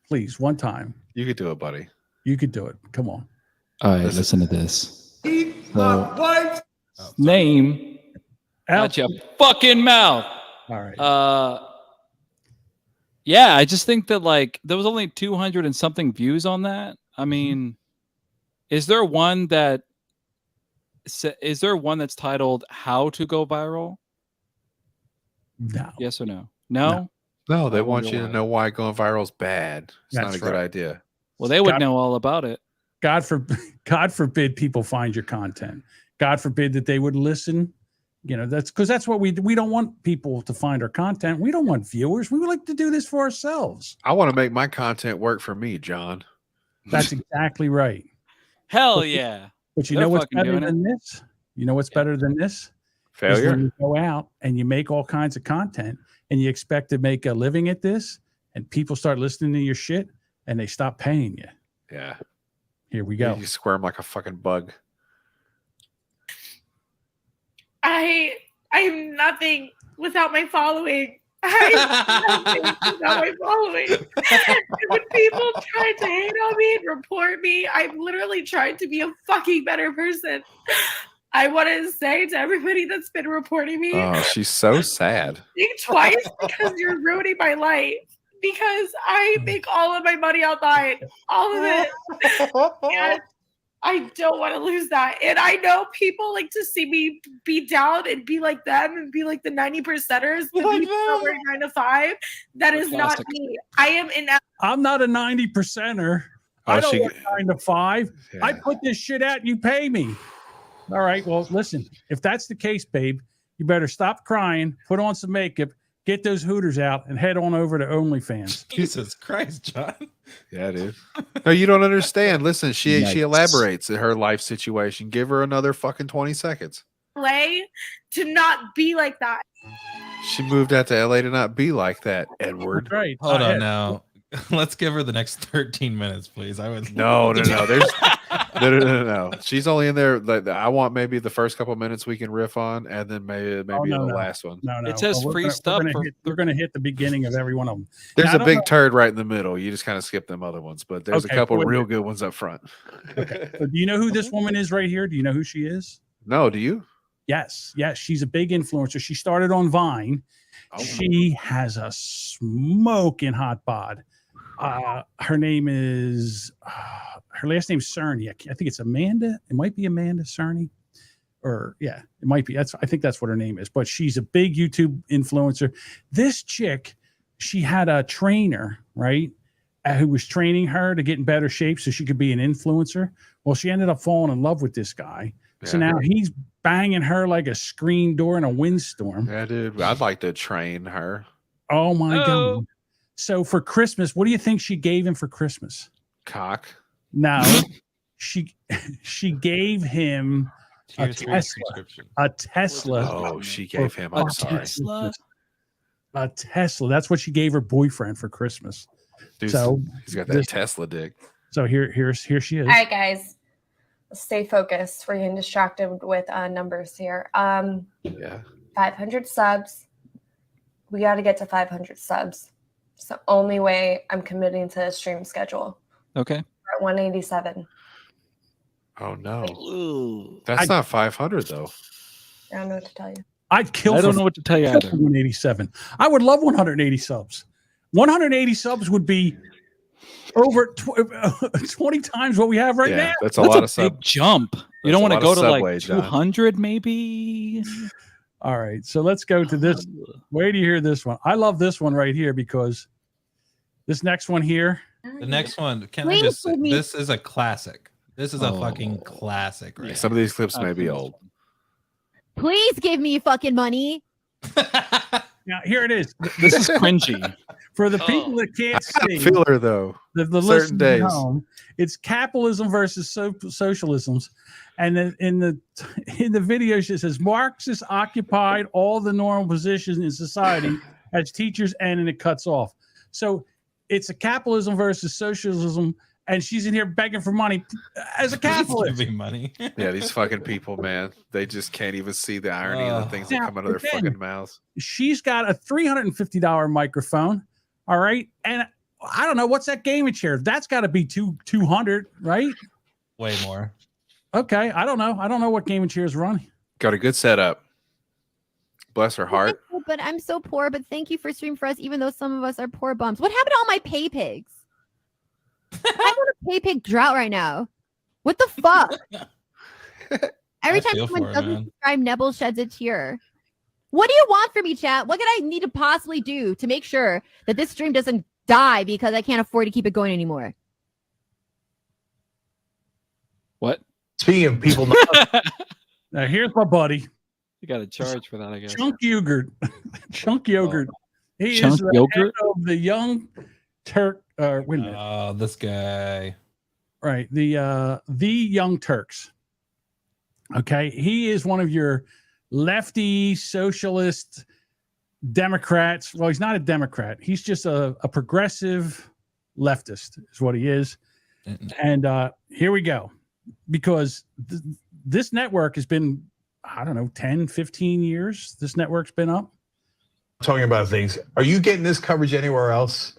A: please, one time.
C: You could do it, buddy.
A: You could do it. Come on.
E: All right, listen to this. Name out your fucking mouth.
A: All right.
E: Yeah, I just think that, like, there was only 200 and something views on that. I mean, is there one that's titled "How to Go Viral"?
A: No.
E: Yes or no? No.
C: No, they want you to know why going viral is bad. It's not a good idea.
E: Well, they would know all about it.
A: God forbid people find your content. God forbid that they would listen. You know, that's what we don't want people to find our content. We don't want viewers. We would like to do this for ourselves.
C: I want to make my content work for me, John.
A: That's exactly right.
E: Hell yeah.
A: But you know what's better than this? You know what's better than this?
C: Failure.
A: Is when you go out and you make all kinds of content and you expect to make a living at this, and people start listening to your shit and they stop paying you.
C: Yeah.
A: Here we go.
C: You squirm like a fucking bug.
K: I am nothing without my following.
N: my following. When people try to hate on me and report me, I'm literally trying to be a fucking better person. I want to say to everybody that's been reporting me,
C: Oh, she's so sad.
N: think twice because you're ruining my life. Because I make all of my money online, all of it. And I don't want to lose that. And I know people like to see me be down and be like them and be like the 90%ers, the people that work 9 to 5. That is not me. I am
A: I'm not a 90%er. I don't work 9 to 5.
C: Yeah.
A: I put this shit out, you pay me. All right. Well, listen, if that's the case, babe, you better stop crying, put on some makeup, get those Hooters out, and head on over to OnlyFans.
B: Jesus Christ, John.
C: Yeah, dude. No, you don't understand. Listen, she
A: Yikes.
C: elaborates in her life situation. Give her another fucking 20 seconds.
N: LA to not be like that.
C: She moved out to LA to not be like that, Edward.
A: That's right.
B: Hold on now. Let's give her the next 13 minutes, please. I would
C: No. There's no. She's only in there. Like, I want maybe the first couple minutes we can riff on, and then maybe the last one.
A: No.
E: It says free stuff.
A: We're going to hit the beginning of every one of them.
C: There's
A: Now,
C: a big turd right in the middle. You just kind of skip them other ones, but there's
A: Okay,
C: a couple
A: wait a
C: real
A: minute.
C: good ones up front.
A: Okay. So do you know who this woman is right here? Do you know who she is?
C: No, do you?
A: Yes. She's a big influencer. She started on Vine.
C: Oh.
A: She has a smoking hot bod. Her name is her last name's Cerny. I think it's Amanda. It might be Amanda Cerny, or yeah, it might be. I think that's what her name is. But she's a big YouTube influencer. This chick, she had a trainer, right, who was training her to get in better shape so she could be an influencer. Well, she ended up falling in love with this guy. So
C: Yeah.
A: now he's banging her like a screen door in a windstorm.
C: Yeah, dude. I'd like to train her.
A: Oh my God. So for Christmas, what do you think she gave him for Christmas?
C: Cock.
A: No, she gave him a
B: Tier 3
A: Tesla.
B: subscription.
A: A Tesla.
C: Oh, she gave him. I'm sorry.
A: A Tesla. That's what she gave her boyfriend for Christmas.
C: Dude,
A: So
C: he's got that
A: this-
C: Tesla dick.
A: So here she is.
F: All right, guys, stay focused. We're getting distracted with numbers here.
C: Yeah.
F: 500 subs. We got to get to 500 subs. It's the only way I'm committing to a stream schedule.
E: Okay.
F: We're at 187.
C: Oh no. That's not 500 though.
F: I don't know what to tell you.
A: I'd kill.
E: I don't know what to tell you either.
A: 187. I would love 180 subs. 180 subs would be over 20 times what we have right now.
C: That's a lot of
E: big
C: subs.
E: jump. You don't want to go to like
C: John.
E: 200 maybe?
A: All right, so let's go to this. Wait till you hear this one. I love this one right here because this next one here.
B: The next one, can
K: Please
B: I just say,
K: give me-
B: this is a classic. This is a fucking classic, right?
C: Some of these clips may be old.
K: Please give me fucking money.
A: Now here it is.
E: This is cringy.
A: For the people that can't see,
C: Feel her though.
A: the
C: certain
A: listeners
C: days.
A: at home, it's capitalism versus socialisms, and then in the video she says Marxists occupied all the normal positions in society as teachers, and then it cuts off. So it's a capitalism versus socialism, and she's in here begging for money as a capitalist.
B: Giving money.
C: Yeah, these fucking people, man. They just can't even see the irony in the things that
A: Now,
C: come out of their
A: again,
C: fucking mouths.
A: She's got a $350 microphone. All right, and I don't know what's that gaming chair. That's got to be 200, right?
B: Way more.
A: Okay, I don't know. I don't know what gaming chairs run.
C: Got a good setup. Bless her heart.
K: But I'm so poor. But thank you for streaming for us, even though some of us are poor bums. What happened to all my pay pigs? I'm on a pay pig drought right now. What the fuck? Every
B: I
K: time
B: feel
K: someone
B: for it,
K: doesn't
B: man.
K: subscribe, Nebble sheds a tear. What do you want from me, chat? What could I need to possibly do to make sure that this stream doesn't die because I can't afford to keep it going anymore?
E: What?
J: Speaking of people,
A: Now here's my buddy,
E: You got to charge for that, I guess.
A: Chunk Yogurt. Chunk Yogurt. He
E: Chunk
A: is the
E: Yogurt?
A: head of the Young Turk. Wait a minute.
B: Oh, this guy.
A: Right, the Young Turks. Okay, he is one of your lefty socialist Democrats. Well, he's not a Democrat. He's just a progressive leftist is what he is. And here we go. Because this network has been, I don't know, 10, 15 years. This network's been up.
O: talking about things. Are you getting this coverage anywhere else?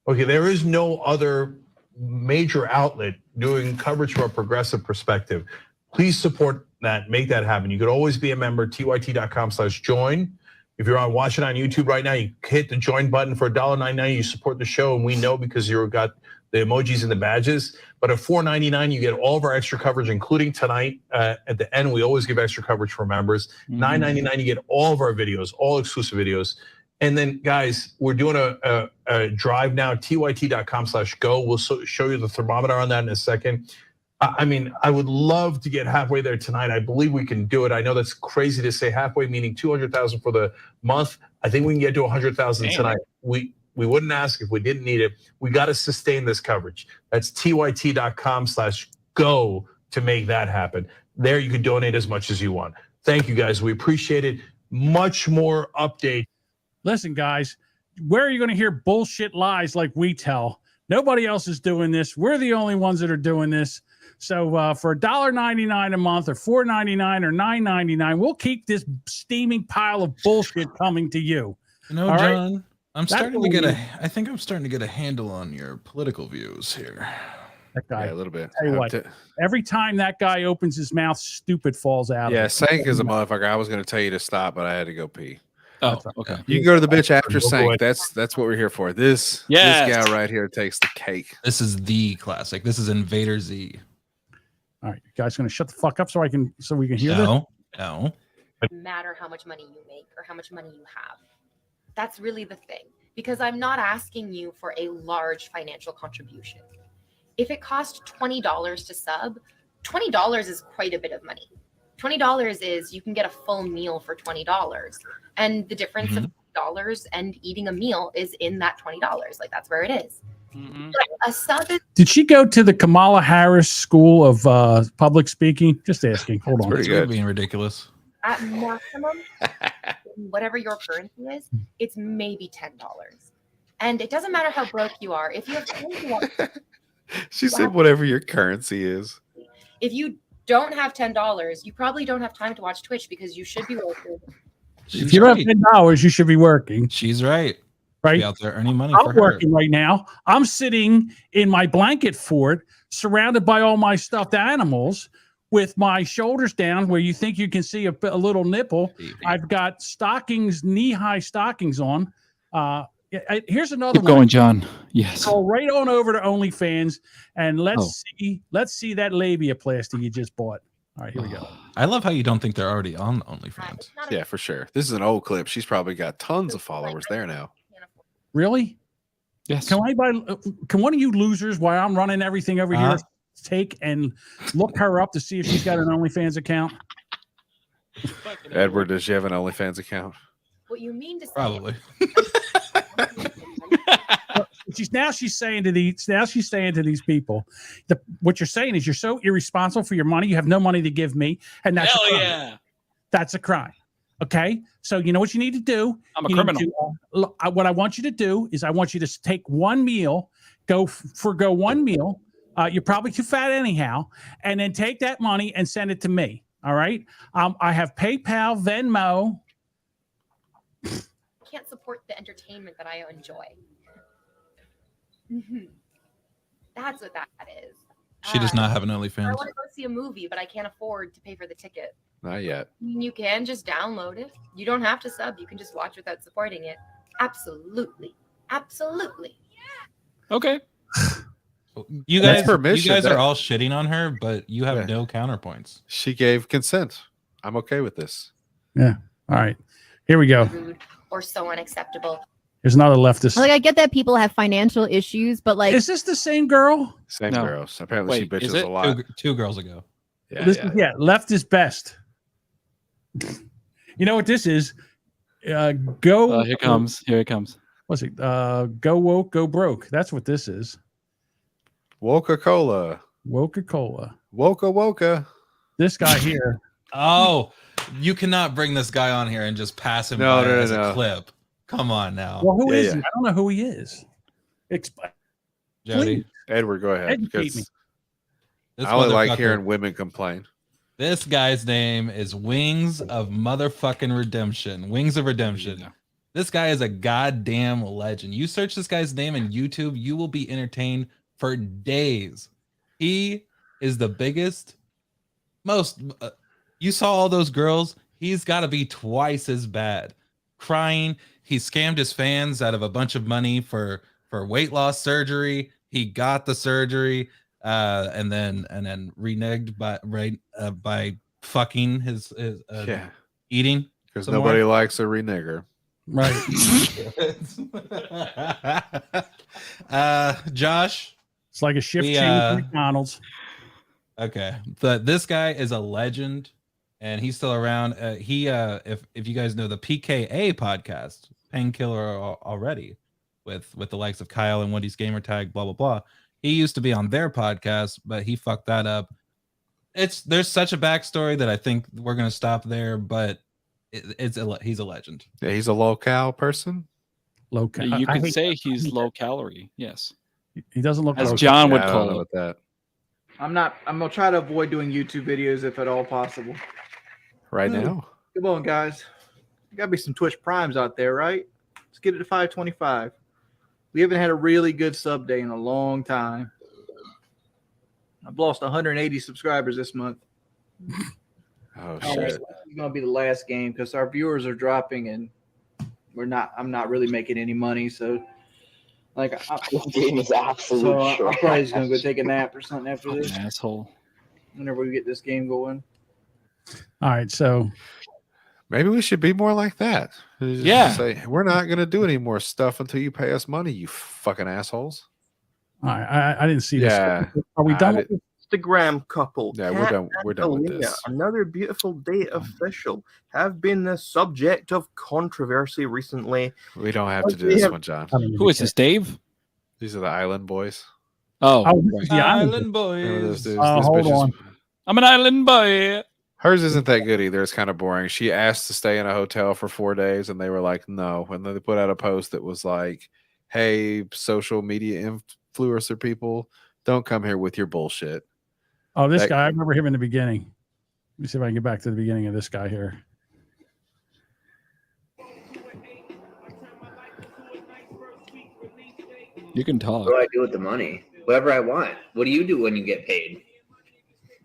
O: Okay, there is no other major outlet doing coverage from a progressive perspective. Please support that, make that happen. You could always be a member, tyt.com/join. If you're watching on YouTube right now, you hit the join button for $1.99. You support the show, and we know because you've got the emojis and the badges. But at $4.99, you get all of our extra coverage, including tonight. At the end, we always give extra coverage for members. $9.99, you get all of our videos, all exclusive videos. And then, guys, we're doing a drive now, tyt.com/go. We'll show you the thermometer on that in a second. I mean, I would love to get halfway there tonight. I believe we can do it. I know that's crazy to say halfway, meaning 200,000 for the month. I think we can get to 100,000 tonight. We wouldn't ask if we didn't need it. We got to sustain this coverage. That's tyt.com/go to make that happen. There you can donate as much as you want. Thank you, guys. We appreciate it. Much more update.
A: Listen, guys, where are you going to hear bullshit lies like we tell? Nobody else is doing this. We're the only ones that are doing this. So for $1.99 a month or $4.99 or $9.99, we'll keep this steaming pile of bullshit coming to you.
B: You know,
A: all
B: John,
A: right?
B: I'm starting to get I think I'm starting to get a handle on your political views here.
A: That guy,
C: a little bit.
A: Tell you what, every time that guy opens his mouth, stupid falls out.
C: Yeah,
A: of it.
C: Sank is a motherfucker. I was going to tell you to stop, but I had to go pee.
E: Oh, okay.
C: You can go to the bitch after Sank. That's what we're here for. This guy right here takes the cake.
B: This is the classic. This is Invader Z.
A: All right, you guys gonna shut the fuck up so we can hear
B: No.
P: Matter how much money you make or how much money you have. That's really the thing, because I'm not asking you for a large financial contribution. If it costs $20 to sub, $20 is quite a bit of money. $20 is you can get a full meal for $20, and the difference of $20 and eating a meal is in that $20. Like, that's where it is. A sub is
A: Did she go to the Kamala Harris School of Public Speaking? Just asking. Hold on.
B: Pretty good. Being ridiculous.
P: at maximum, whatever your currency is, it's maybe $10. And it doesn't matter how broke you are. If you have $10,
C: she said whatever your currency is.
P: If you don't have $10, you probably don't have time to watch Twitch because you should be working.
A: If you don't have $10, you should be working.
B: She's right.
A: Right.
B: Be out there earning money.
A: I'm
B: for her.
A: working right now. I'm sitting in my blanket fort, surrounded by all my stuffed animals, with my shoulders down where you think you can see a little nipple. I've got stockings, knee-high stockings on. Here's another
E: Keep
A: one.
E: going, John. Yes.
A: Go right on over to OnlyFans and let's see that labiaplasty you just bought. All right, here we go.
B: I love how you don't think they're already on OnlyFans.
C: Yeah, for sure. This is an old clip. She's probably got tons of followers there now.
A: Really?
E: Yes.
A: Can one of you losers, while I'm running everything over here, take and look her up to see if she's got an OnlyFans account?
C: Edward, does she have an OnlyFans account?
P: What you mean to say?
B: Probably.
A: She's saying to these people, what you're saying is you're so irresponsible for your money. You have no money to give me, and that's a crime.
M: Yeah.
A: That's a crime. Okay, so you know what you need to do.
E: I'm a
A: You need
E: criminal.
A: what I want you to do is I want you to take one meal, forgo one meal. You're probably too fat anyhow, and then take that money and send it to me. All right. I have PayPal, Venmo.
P: Can't support the entertainment that I enjoy. That's what that is.
B: She does not have an
P: I
B: OnlyFans.
P: want to go see a movie, but I can't afford to pay for the ticket.
C: Not yet.
P: You can just download it. You don't have to sub. You can just watch without supporting it. Absolutely. Absolutely.
E: Okay.
B: You
C: That's
B: guys,
C: permission.
B: are all shitting on her, but you have no counterpoints.
C: She gave consent. I'm okay with this.
A: Yeah. All right. Here we go.
P: Rude or so unacceptable.
A: There's another leftist.
K: Like, I get that people have financial issues, but like,
A: is this the same girl?
C: Same
E: No.
C: girls. Apparently she
E: Wait, is
C: bitches
E: it?
C: a lot.
B: Two girls ago.
C: Yeah,
A: Left is best. You know what this is? Go.
E: Here it comes. Here it comes.
A: What's it? Go woke, go broke. That's what this is.
C: Coca-Cola.
A: Coca-Cola.
C: Woka.
A: This guy here.
B: Oh, you cannot bring this guy on here and just pass him by as a clip. Come on now.
A: Well, who is he? I don't know who he is.
B: Jody.
C: Edward, go ahead.
A: Educate me.
B: This
C: I only like
B: motherfucker-
C: hearing women complain.
B: This guy's name is Wings of Motherfucking Redemption. Wings of Redemption. This guy is a goddamn legend. You search this guy's name in YouTube, you will be entertained for days. He is the biggest, most. You saw all those girls. He's got to be twice as bad. Crying. He scammed his fans out of a bunch of money for weight loss surgery. He got the surgery, and then reneged by fucking his eating.
C: Because nobody likes a renegger.
A: Right.
B: Josh,
A: it's like a shift change at McDonald's.
B: Okay, but this guy is a legend, and he's still around. If you guys know the PKA podcast, Painkiller Already, with the likes of Kyle and Wendy's Gamertag, blah blah blah. He used to be on their podcast, but he fucked that up. There's such a backstory that I think we're gonna stop there, but he's a legend.
C: Yeah, he's a low-cal person.
E: Low-cal. You could say he's low calorie. Yes.
A: He doesn't look
E: as
A: low
E: John would
C: I don't
E: call
C: know
E: it.
C: about that.
Q: I'm gonna try to avoid doing YouTube videos if at all possible.
C: Right now.
Q: Come on, guys. There gotta be some Twitch Primes out there, right? Let's get it to 525. We haven't had a really good sub day in a long time. I've lost 180 subscribers this month.
C: Oh
Q: shit!
C: shit!
Q: It's gonna be the last game because our viewers are dropping, and I'm not really making any money. So, like,
R: this game is absolute.
Q: So I'm probably just gonna go take a nap or something after this.
E: Asshole.
Q: Whenever we get this game going.
A: All right, so
C: maybe we should be more like that.
E: Yeah.
C: Say, we're not going to do any more stuff until you pay us money, you fucking assholes.
A: all right, I didn't see
C: Yeah.
A: this. Are we done with this?
R: Instagram couple.
C: Yeah, we're done. We're done with
R: Kat and
C: this.
R: Alina, another beautiful day official, have been the subject of controversy recently.
C: We don't have to do this one, John.
E: Who is this, Dave?
C: These are the Island Boys.
E: Oh,
A: this is the
B: Island
C: Remember those
B: Boys.
C: dudes?
A: Hold
C: bitches-
A: on.
E: I'm an island boy.
C: Hers isn't that good either. It's kind of boring. She asked to stay in a hotel for 4 days, and they were like, no. And then they put out a post that was like, hey, social media influencer people, don't come here with your bullshit.
A: Oh, this
C: That-
A: guy. I remember him in the beginning. Let me see if I can get back to the beginning of this guy here.
E: You can talk.
S: What do I do with the money? Whatever I want. What do you do when you get paid?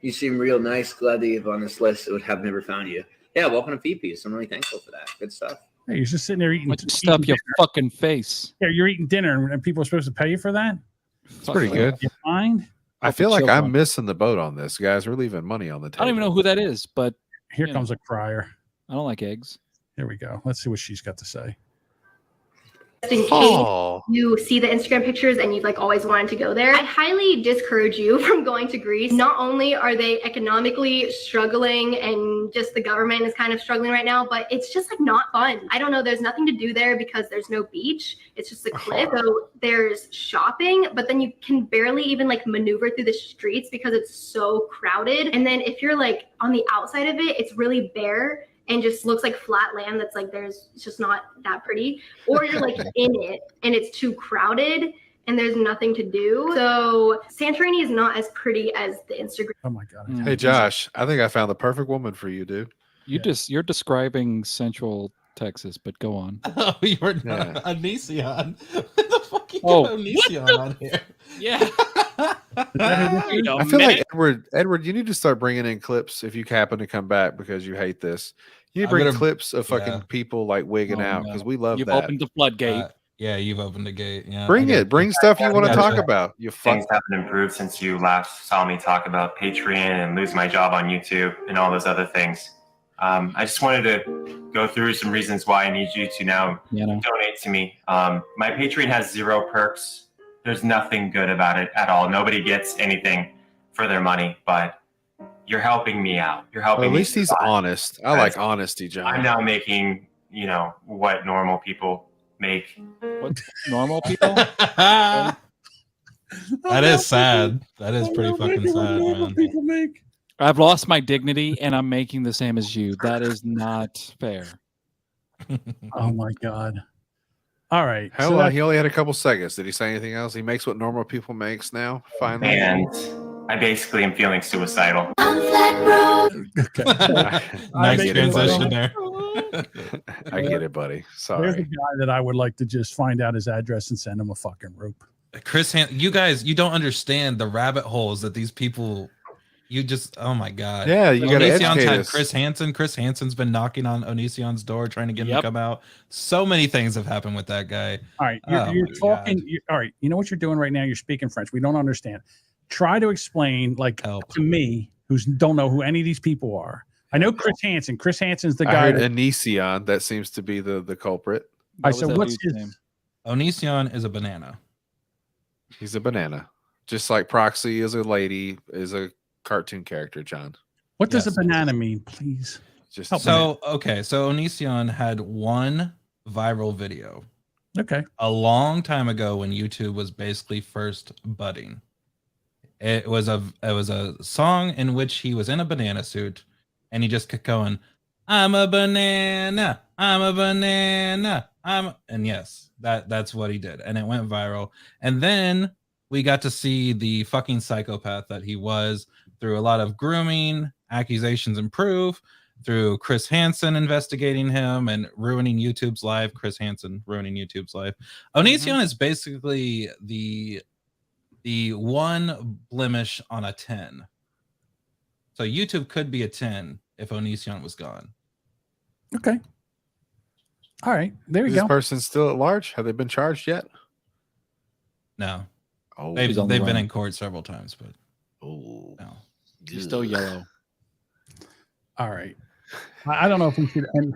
S: You seem real nice. Glad that you're on this list. It would have never found you. Yeah, welcome to Feed. I'm really thankful for that. Good stuff.
A: Hey, you're just sitting there eating.
E: Stuff your fucking face.
A: Yeah, you're eating dinner, and people are supposed to pay you for that.
C: It's pretty good.
A: You mind?
C: I feel like I'm missing the boat on this, guys. We're leaving money on the
E: I
C: table.
E: don't even know who that is, but
A: Here
E: you
A: comes
E: know.
A: a crier.
E: I don't like eggs.
A: Here we go. Let's see what she's got to say.
T: Just in case
C: Oh.
T: you see the Instagram pictures and you've like always wanted to go there, I highly discourage you from going to Greece. Not only are they economically struggling and just the government is kind of struggling right now, but it's just like not fun. I don't know. There's nothing to do there because there's no beach. It's just a cliff. So there's shopping, but then you can barely even like maneuver through the streets because it's so crowded. And then if you're like on the outside of it, it's really bare and just looks like flat land that's like it's just not that pretty, or you're like in it and it's too crowded and there's nothing to do. So Santorini is not as pretty as the Instagram.
A: Oh my god.
C: Hey, Josh, I think I found the perfect woman for you, dude.
E: You're describing Central Texas, but go on.
B: Oh, you're not
C: Yeah.
B: Onision. What the fuck you
E: Oh,
B: got Onision on here?
E: Yeah.
C: I feel like Edward, you need to start bringing in clips if you happen to come back because you hate this. You need to
B: I'm
C: bring
B: gonna-
C: clips of fucking
B: yeah.
C: people like wigging
E: Oh,
C: out
E: no.
C: because we love
E: You've
C: that.
E: opened the floodgate.
B: Yeah, you've opened the gate. Yeah,
C: Bring it. Bring stuff you want to talk about. You
U: Things
C: fuck.
U: haven't improved since you last saw me talk about Patreon and lose my job on YouTube and all those other things. I just wanted to go through some reasons why I need you to now donate to me. My Patreon has 0 perks. There's nothing good about it at all. Nobody gets anything for their money, but you're helping me out. You're helping
C: Well, at
U: me
C: least he's
U: survive.
C: honest. I like honesty, John.
U: I'm now making, what normal people make.
E: What normal people?
B: That is sad. That is pretty fucking sad, man.
A: People make.
E: I've lost my dignity and I'm making the same as you. That is not fair.
A: Oh my god. All right.
C: Hell,
A: so that-
C: he only had a couple seconds. Did he say anything else? He makes what normal people makes now. Finally.
U: And I basically am feeling suicidal.
B: Nice transition there.
C: I get it, buddy.
A: There's a
C: Sorry.
A: guy that I would like to just find out his address and send him a fucking rope.
B: You guys, you don't understand the rabbit holes that these people. You just, oh my god.
C: Yeah, you gotta
B: Onision's
C: educate
B: had
C: us.
B: Chris Hansen. Chris Hansen's been knocking on Onision's door trying to get him to come out. So many things have happened with that guy.
A: All right,
B: Oh
A: you're
B: my
A: talking. All right, you know what you're doing right now. You're speaking French. We don't understand. Try to explain, like to me, who don't know who any of these people are. I know Chris Hansen. Chris Hansen's the
C: I
A: guy.
C: heard Onision. That seems to be the culprit.
A: I said, what's his
B: name? Onision is a banana.
C: He's a banana, just like Proxy is a lady, is a cartoon character. John,
A: What does a banana mean, please?
C: Just
A: Help me.
B: So okay, so Onision had one viral video.
A: Okay.
B: A long time ago when YouTube was basically first budding. It was a song in which he was in a banana suit and he just kept going, I'm a banana, I'm a banana, and yes, that's what he did. And it went viral. And then we got to see the fucking psychopath that he was through a lot of grooming, accusations and proof, through Chris Hansen investigating him and ruining YouTube's life. Chris Hansen ruining YouTube's life. Onision is basically the one blemish on a 10. So YouTube could be a 10 if Onision was gone.
A: Okay. All right. There you
C: is
A: go.
C: this person still at large? Have they been charged yet?
B: No.
C: Oh,
B: they've
E: He's on the
B: been
E: run.
B: in court several times, but
C: oh,
B: no.
E: He's still yellow.
A: All right. I don't know if we should. And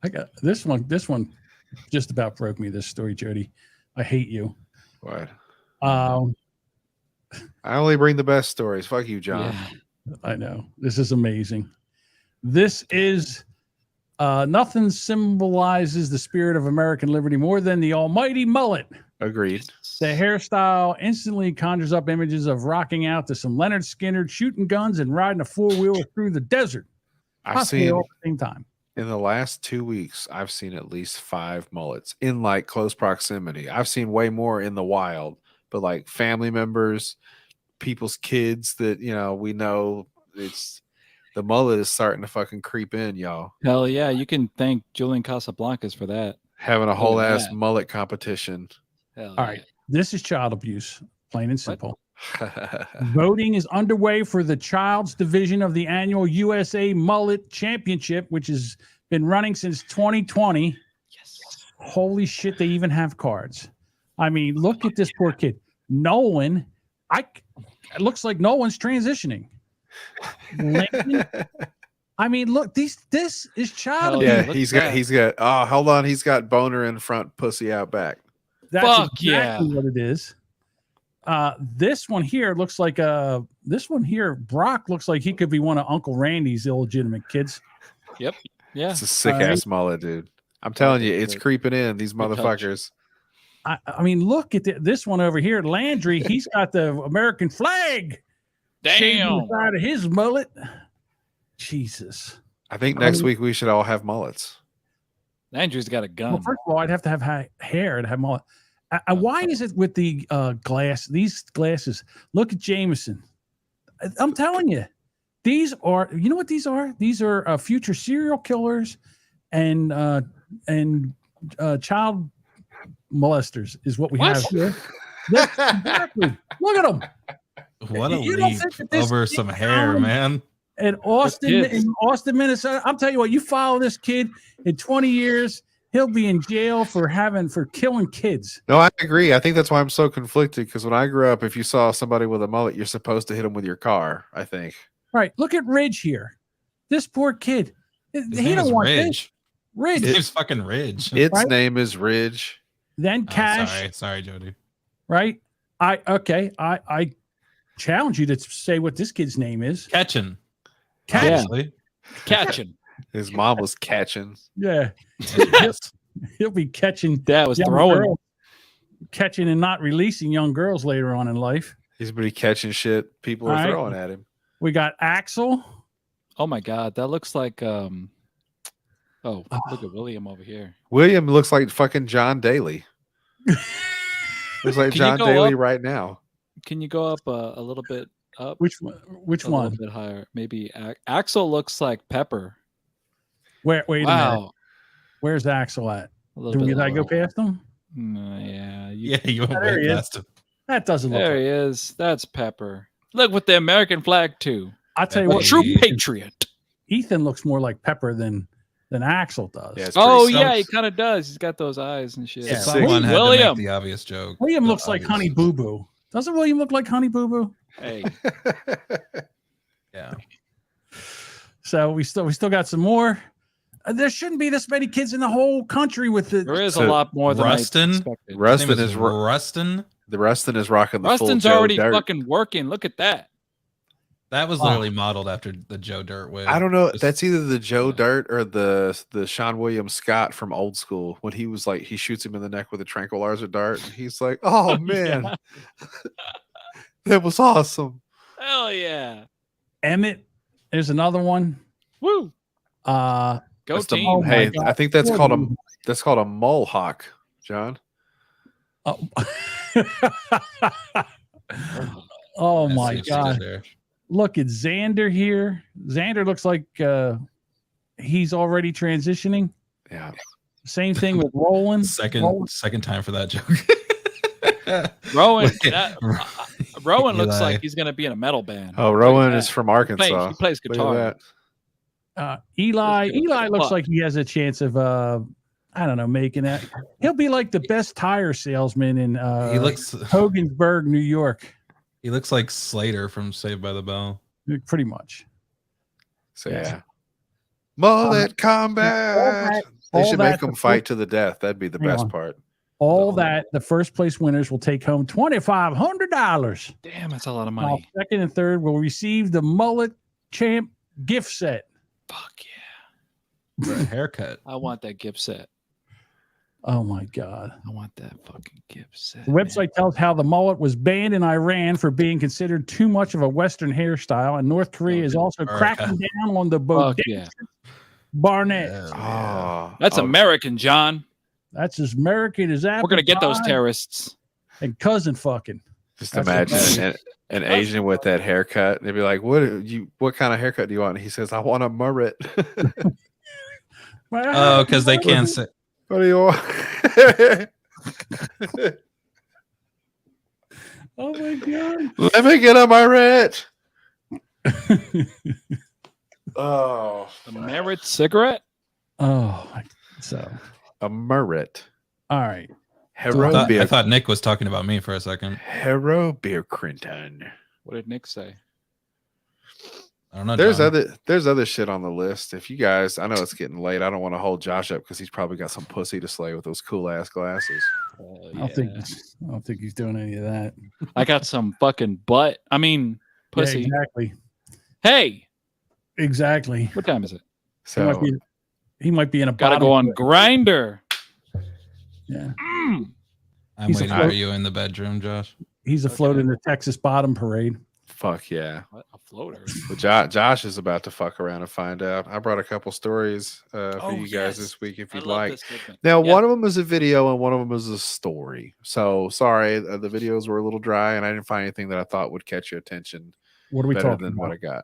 A: I got this one. This one just about broke me. This story, Jody. I hate you.
C: What?
A: I
C: only bring the best stories. Fuck you, John.
A: I know. This is amazing. This is nothing symbolizes the spirit of American liberty more than the almighty mullet.
C: Agreed.
A: The hairstyle instantly conjures up images of rocking out to some Leonard Skinner, shooting guns, and riding a four-wheeler through the desert.
C: I've
A: Possibly
C: seen
A: all at the same time.
C: in the last 2 weeks, I've seen at least 5 mullets in like close proximity. I've seen way more in the wild, but like family members, people's kids that we know, it's the mullet is starting to fucking creep in, y'all.
E: Hell yeah, you can thank Julian Casablancas for that.
C: Having a whole
E: Look at
C: ass
E: that.
C: mullet competition.
E: Hell
A: All right. This is child abuse, plain and simple. Voting is underway for the Child's Division of the annual USA Mullet Championship, which has been running since 2020. Yes. Holy shit, they even have cards. I mean, look at this poor kid. Nolan, it looks like Nolan's transitioning. Lincoln, I mean, look, this is child abuse.
C: Yeah, he's got hold on, he's got boner in front, pussy out back.
A: That's
E: Fuck
A: exactly
E: yeah.
A: what it is. This one here looks like Brock looks like he could be one of Uncle Randy's illegitimate kids.
E: Yep. Yeah.
C: It's a sick ass mullet, dude. I'm telling you, it's creeping in. These motherfuckers.
A: I mean, look at this one over here. Landry, he's got the American flag.
E: Damn.
A: Side of his mullet. Jesus.
C: I think next week we should all have mullets.
E: Andrew's got a gun.
A: Well, first of all, I'd have to have hair to have mullet. Why is it with the these glasses? Look at Jameson. I'm telling you, these are, you know what these are? These are future serial killers and child molesters is what we have here. Exactly. Look at them.
B: What a
A: You don't
B: leap
A: think that this
B: over
A: kid
B: some hair,
A: down
B: man.
A: In Austin, Minnesota. I'm telling you what, you follow this kid in 20 years, he'll be in jail for killing kids.
C: No, I agree. I think that's why I'm so conflicted, because when I grew up, if you saw somebody with a mullet, you're supposed to hit them with your car, I think.
A: Right. Look at Ridge here. This poor kid.
B: His
A: he
B: name
A: don't
B: is
A: want
B: Ridge.
A: this. Ridge.
B: His name's fucking Ridge.
C: Its
A: Right?
C: name is Ridge.
A: Then Cash.
B: Sorry, Jody.
A: Right. I challenge you to say what this kid's name is.
B: Catchin.
E: Actually. Catching.
C: His mom was catching.
A: Yeah. He'll be catching.
E: Dad was
A: young
E: throwing.
A: girls, catching and not releasing young girls later on in life.
C: He's been catching shit people are
A: All right.
C: throwing at him.
A: We got Axel.
E: Oh my God, that looks like look at William over here.
C: William looks like fucking John Daly. Looks like
E: Can you
C: John
E: go
C: Daly
E: up?
C: right now.
E: Can you go up a little bit up?
A: Which
E: a
A: one?
E: little bit higher. Maybe Axel looks like Pepper.
A: Wait a minute.
E: Wow.
A: Where's Axel at?
E: A little
A: Did
E: bit
A: I go
E: lower.
A: past him?
E: Yeah.
B: You went
A: There
B: way
A: he is.
B: past him.
A: That doesn't look.
E: There
A: Like
E: he is. That's Pepper. Look with the American flag too.
A: I'll tell you
E: A
A: what.
E: true patriot.
A: Ethan looks more like Pepper than Axel does.
C: Yeah, it's
E: Oh
C: pretty
E: yeah,
C: sus.
E: he kind of does. He's got those eyes and shit.
A: Yeah,
B: Someone had to
E: William.
B: make the obvious joke.
A: William
B: The
A: looks like
B: obvious-
A: Honey Boo Boo. Doesn't William look like Honey Boo Boo?
E: Hey.
B: Yeah.
A: So we still got some more. There shouldn't be this many kids in the whole country with the.
E: There is
C: So,
E: a lot more than I
B: Rustin?
E: expected.
C: Rustin is
B: Rustin.
C: The Rustin is rocking the full
E: Rustin's
C: Joe
E: already
C: Dirt.
E: fucking working. Look at that.
B: That was literally modeled after the Joe Dirt wig.
C: I don't know.
B: Just-
C: That's either the Joe Dirt or the Sean William Scott from Old School when he was like he shoots him in the neck with a tranquilizer dart. And he's like, "Oh man, that was awesome."
E: Hell yeah.
A: Emmett. There's another one.
E: Woo.
A: Uh,
E: Go
C: That's the-
E: team.
A: Oh my
C: hey,
A: God.
C: I think that's
A: Poor
C: called
A: dude.
C: that's called a mole hawk, John.
A: Oh, oh
B: That's
A: my
B: it,
A: God.
B: there.
A: Look at Xander here. Xander looks like he's already transitioning.
C: Yeah.
A: Same thing with Roland.
B: Second time for that joke.
E: Rowan.
B: Look-
E: Rowan looks
B: Eli.
E: like he's gonna be in a metal band.
C: Oh, Rowan is from Arkansas.
E: He plays
C: Look at
E: guitar.
C: that.
A: Eli
E: Let's get
A: looks
E: fuck.
A: like he has a chance of I don't know, making that. He'll be like the best tire salesman in
B: He looks
A: Hogansburg, New York.
B: he looks like Slater from Saved by the Bell.
A: Pretty much.
C: So yeah. Mullet combat. They
A: all
C: should
A: that
C: make them
A: the
C: fight
A: first-
C: to the death. That'd be the
A: Hang
C: best
A: on.
C: part.
A: All that the first place winners will take home $2,500.
E: Damn, that's a lot of
A: While
E: money.
A: second and third will receive the Mullet Champ gift set.
E: Fuck yeah.
B: For a haircut.
E: I want that gift set.
A: Oh my God.
E: I want that fucking gift set.
A: The website tells how the mullet was banned in Iran for being considered too much of a Western hairstyle, and North Korea is also cracking down on the
E: Fuck
A: bodacious
E: yeah.
A: Barnett.
C: Oh,
E: That's American, John.
A: That's as American as that.
E: We're gonna get those terrorists.
A: And cousin fucking.
C: Just
A: That's
C: imagine an Asian with that haircut. They'd be like, What kind of haircut do you want?" And he says, "I want a mullet."
B: Oh, because they can't say.
C: What do you want?
A: Oh my God.
C: Let me get a mullet. Oh,
E: A merit cigarette?
A: Oh, so
C: a mullet.
A: all right.
C: Hero
B: I
C: beer.
B: thought Nick was talking about me for a second.
C: Hero beer Crinton.
E: What did Nick say?
B: I don't know.
C: There's
B: John.
C: other shit on the list. If you guys, I know it's getting late. I don't want to hold Josh up because he's probably got some pussy to slay with those cool ass glasses.
A: I don't think he's doing any of that.
E: I got some fucking butt. I mean, pussy.
A: Yeah, exactly.
E: Hey,
A: Exactly.
E: what time is it?
C: So
A: He might be in a
E: Gotta
A: bottom
E: go on
A: pit.
E: Grinder.
A: Yeah.
E: Mm.
B: I'm
A: He's
B: waiting
A: afloat.
B: for you in the bedroom, Josh.
A: He's afloat in the Texas Bottom Parade.
C: fuck yeah.
E: What? A floater.
C: But Josh is about to fuck around and find out. I brought a couple stories for
E: Oh,
C: you guys
E: yes.
C: this week if
E: I
C: you'd
E: love
C: like.
E: this segment.
C: Now,
E: Yeah.
C: one of them is a video and one of them is a story. So sorry, the videos were a little dry and I didn't find anything that I thought would catch your attention
A: What are we
C: better
A: talking
C: than what I
A: about?
C: got.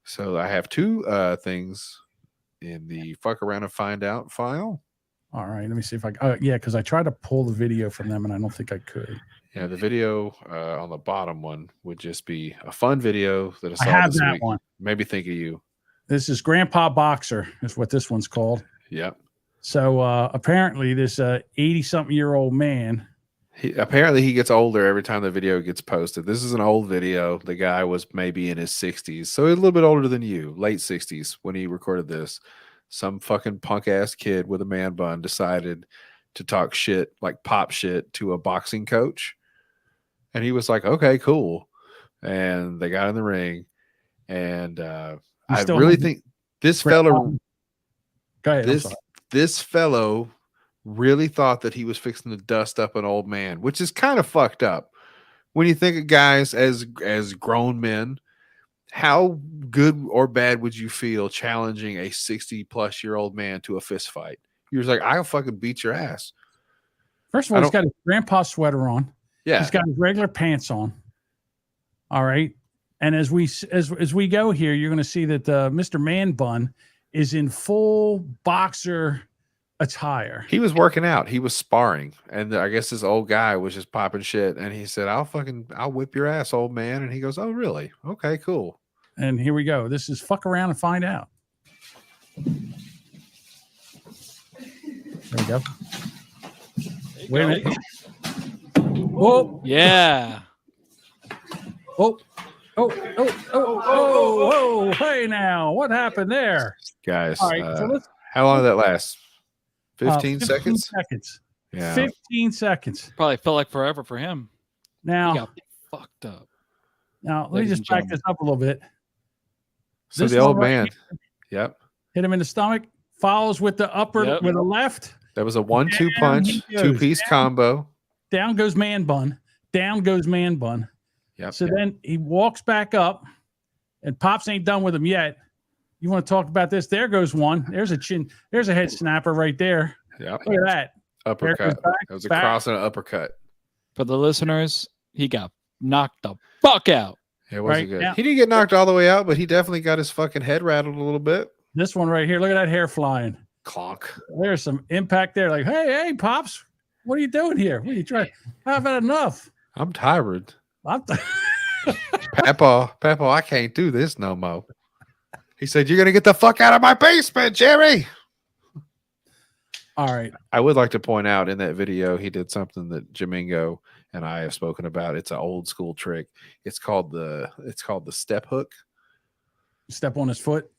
C: So I have two things in the fuck around and find out file.
A: All right, let me see if I. Yeah, because I tried to pull the video from them and I don't think I could.
C: Yeah, the video on the bottom one would just be a fun video that I
A: I
C: saw
A: have
C: this
A: that
C: week.
A: one.
C: Maybe think of you.
A: This is Grandpa Boxer, is what this one's called.
C: Yep.
A: So apparently, this 80-something-year-old man.
C: Apparently he gets older every time the video gets posted. This is an old video. The guy was maybe in his 60s, so he's a little bit older than you, late 60s when he recorded this. Some fucking punk ass kid with a man bun decided to talk shit, like pop shit, to a boxing coach, and he was like, "Okay, cool." And they got in the ring, and I
A: still
C: really
A: have the-
C: think this
A: Grandpa-
C: fellow,
A: Go ahead. I'm sorry.
C: this fellow really thought that he was fixing to dust up an old man, which is kind of fucked up when you think of guys as grown men. How good or bad would you feel challenging a 60-plus-year-old man to a fist fight? You're just like, I'll fucking beat your ass.
A: First of all, he's got his grandpa sweater on.
C: Yeah.
A: He's got his regular pants on. All right. And as we go here, you're going to see that Mr. Man Bun is in full boxer attire.
C: He was working out. He was sparring, and I guess this old guy was just popping shit. And he said, I'll whip your ass, old man." And he goes, "Oh, really? Okay, cool."
A: And here we go. This is fuck around and find out. There we go. Wait a minute. Whoa.
E: Yeah.
A: Oh. Oh. Hey now. What happened there?
C: Guys,
A: All right, so let's,
C: how long did that last? 15
A: 15
C: seconds?
A: seconds.
C: Yeah.
A: 15 seconds.
E: Probably felt like forever for him.
A: Now,
E: He got fucked up.
A: now let me
E: Ladies
A: just
E: and
A: back this up a little bit.
C: So
A: This
C: the old
A: one right
C: man,
A: here,
C: yep.
A: hit him in the stomach, follows with the upper with the left.
C: That was a 1-2 punch,
A: he goes.
C: 2-piece combo.
A: Down goes man bun. Down goes man bun.
C: Yep.
A: So then he walks back up, and Pops ain't done with him yet. You want to talk about this? There goes one. There's a chin. There's a head snapper right there.
C: Yep.
A: Look at that.
C: Uppercut. That was a cross and an uppercut.
E: For the listeners, he got knocked the fuck out.
C: It wasn't
A: Right
C: good.
A: now-
C: He didn't get knocked all the way out, but he definitely got his fucking head rattled a little bit.
A: This one right here. Look at that hair flying.
C: Clonk.
A: There's some impact there. Like, hey, Pops, what are you doing here? What are you trying? I've had enough.
C: I'm tired.
A: I'm
C: Papa, I can't do this no more. He said, "You're gonna get the fuck out of my basement, Jerry."
A: All right.
C: I would like to point out in that video, he did something that Jamingo and I have spoken about. It's an old school trick. It's called the step hook.
A: Step on his foot.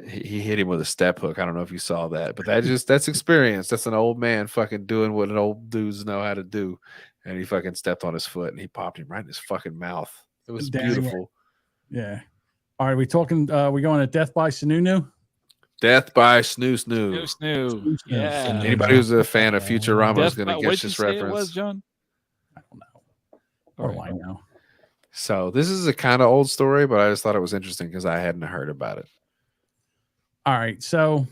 C: He hit him with a step hook. I don't know if you saw that, but that's experience. That's an old man fucking doing what an old dudes know how to do. And he fucking stepped on his foot and he popped him right in his fucking mouth. It was
A: Damn.
C: beautiful.
A: Yeah. All right. We talking, we going to death by Sununu?
C: Death by Snoo Snoo.
E: Snoo. Yeah.
C: Anybody who's a fan of Futurama is
E: Death
C: going
E: by-
C: to get
E: what'd you
C: this
E: say
C: reference.
E: It was, John?
A: Oh, I know.
C: So this is a kind of old story, but I just thought it was interesting because I hadn't heard about it.
A: All right. So,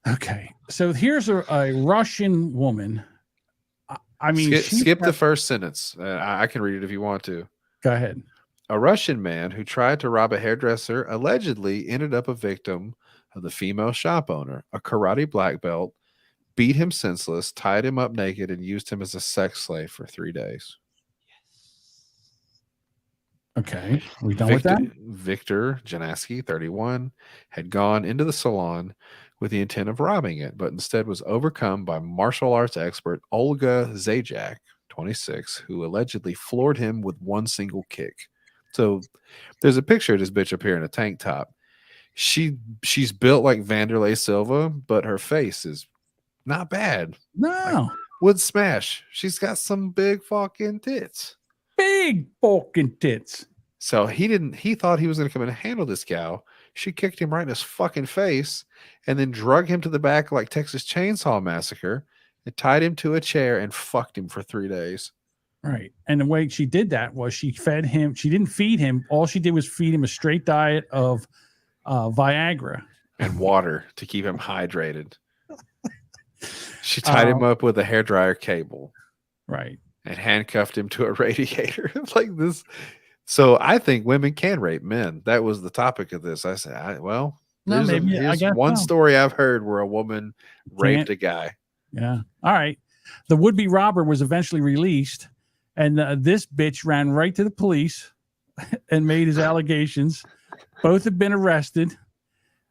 A: okay. So here's a Russian woman. I mean,
C: skip the first sentence. I can read it if you want to.
A: Go ahead.
C: A Russian man who tried to rob a hairdresser allegedly ended up a victim of the female shop owner, a karate black belt, beat him senseless, tied him up naked, and used him as a sex slave for 3 days.
A: Okay. We done with that?
C: Victor Janaski, 31, had gone into the salon with the intent of robbing it, but instead was overcome by martial arts expert Olga Zajac, 26, who allegedly floored him with one single kick. So there's a picture of this bitch up here in a tank top. She's built like Vanderlei Silva, but her face is not bad.
A: No.
C: Like, would smash. She's got some big fucking tits.
A: Big fucking tits.
C: So he thought he was going to come in and handle this gal. She kicked him right in his fucking face and then drug him to the back like Texas Chainsaw Massacre and tied him to a chair and fucked him for 3 days.
A: Right. And the way she did that was she fed him. She didn't feed him. All she did was feed him a straight diet of Viagra
C: and water to keep him hydrated. She tied him up with a hairdryer cable.
A: Right.
C: And handcuffed him to a radiator like this. So I think women can rape men. That was the topic of this. I said, here's one story I've heard where a woman raped a guy.
A: Yeah. All right. The would-be robber was eventually released, and this bitch ran right to the police and made his allegations. Both have been arrested.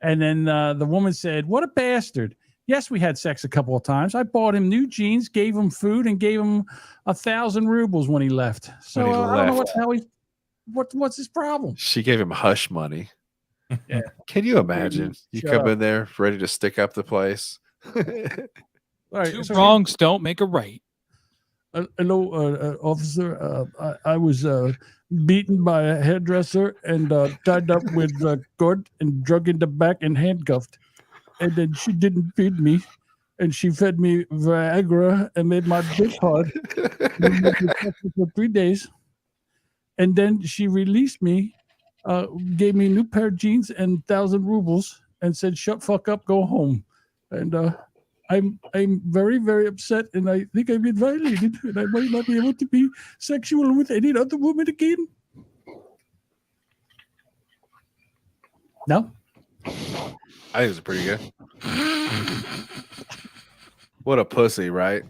A: And then the woman said, "What a bastard. Yes, we had sex a couple of times. I bought him new jeans, gave him food, and gave him 1,000 rubles when he left. So I don't know what the hell what's his problem?"
C: She gave him hush money.
A: Yeah.
C: Can you imagine? You
A: Shut
C: come
A: up.
C: in there ready to stick up the place.
A: All right,
E: Two wrongs don't make a right.
A: Hello, officer. I was beaten by a hairdresser and tied up with cord and drug in the back and handcuffed. And then she didn't feed me. And she fed me Viagra and made my dick hard for 3 days. And then she released me, gave me a new pair of jeans and 1,000 rubles and said, "Shut fuck up, go home." And I'm very, very upset, and I think I've been violated, and I might not be able to be sexual with any other woman again. No?
C: I think it was pretty good. What a pussy, right?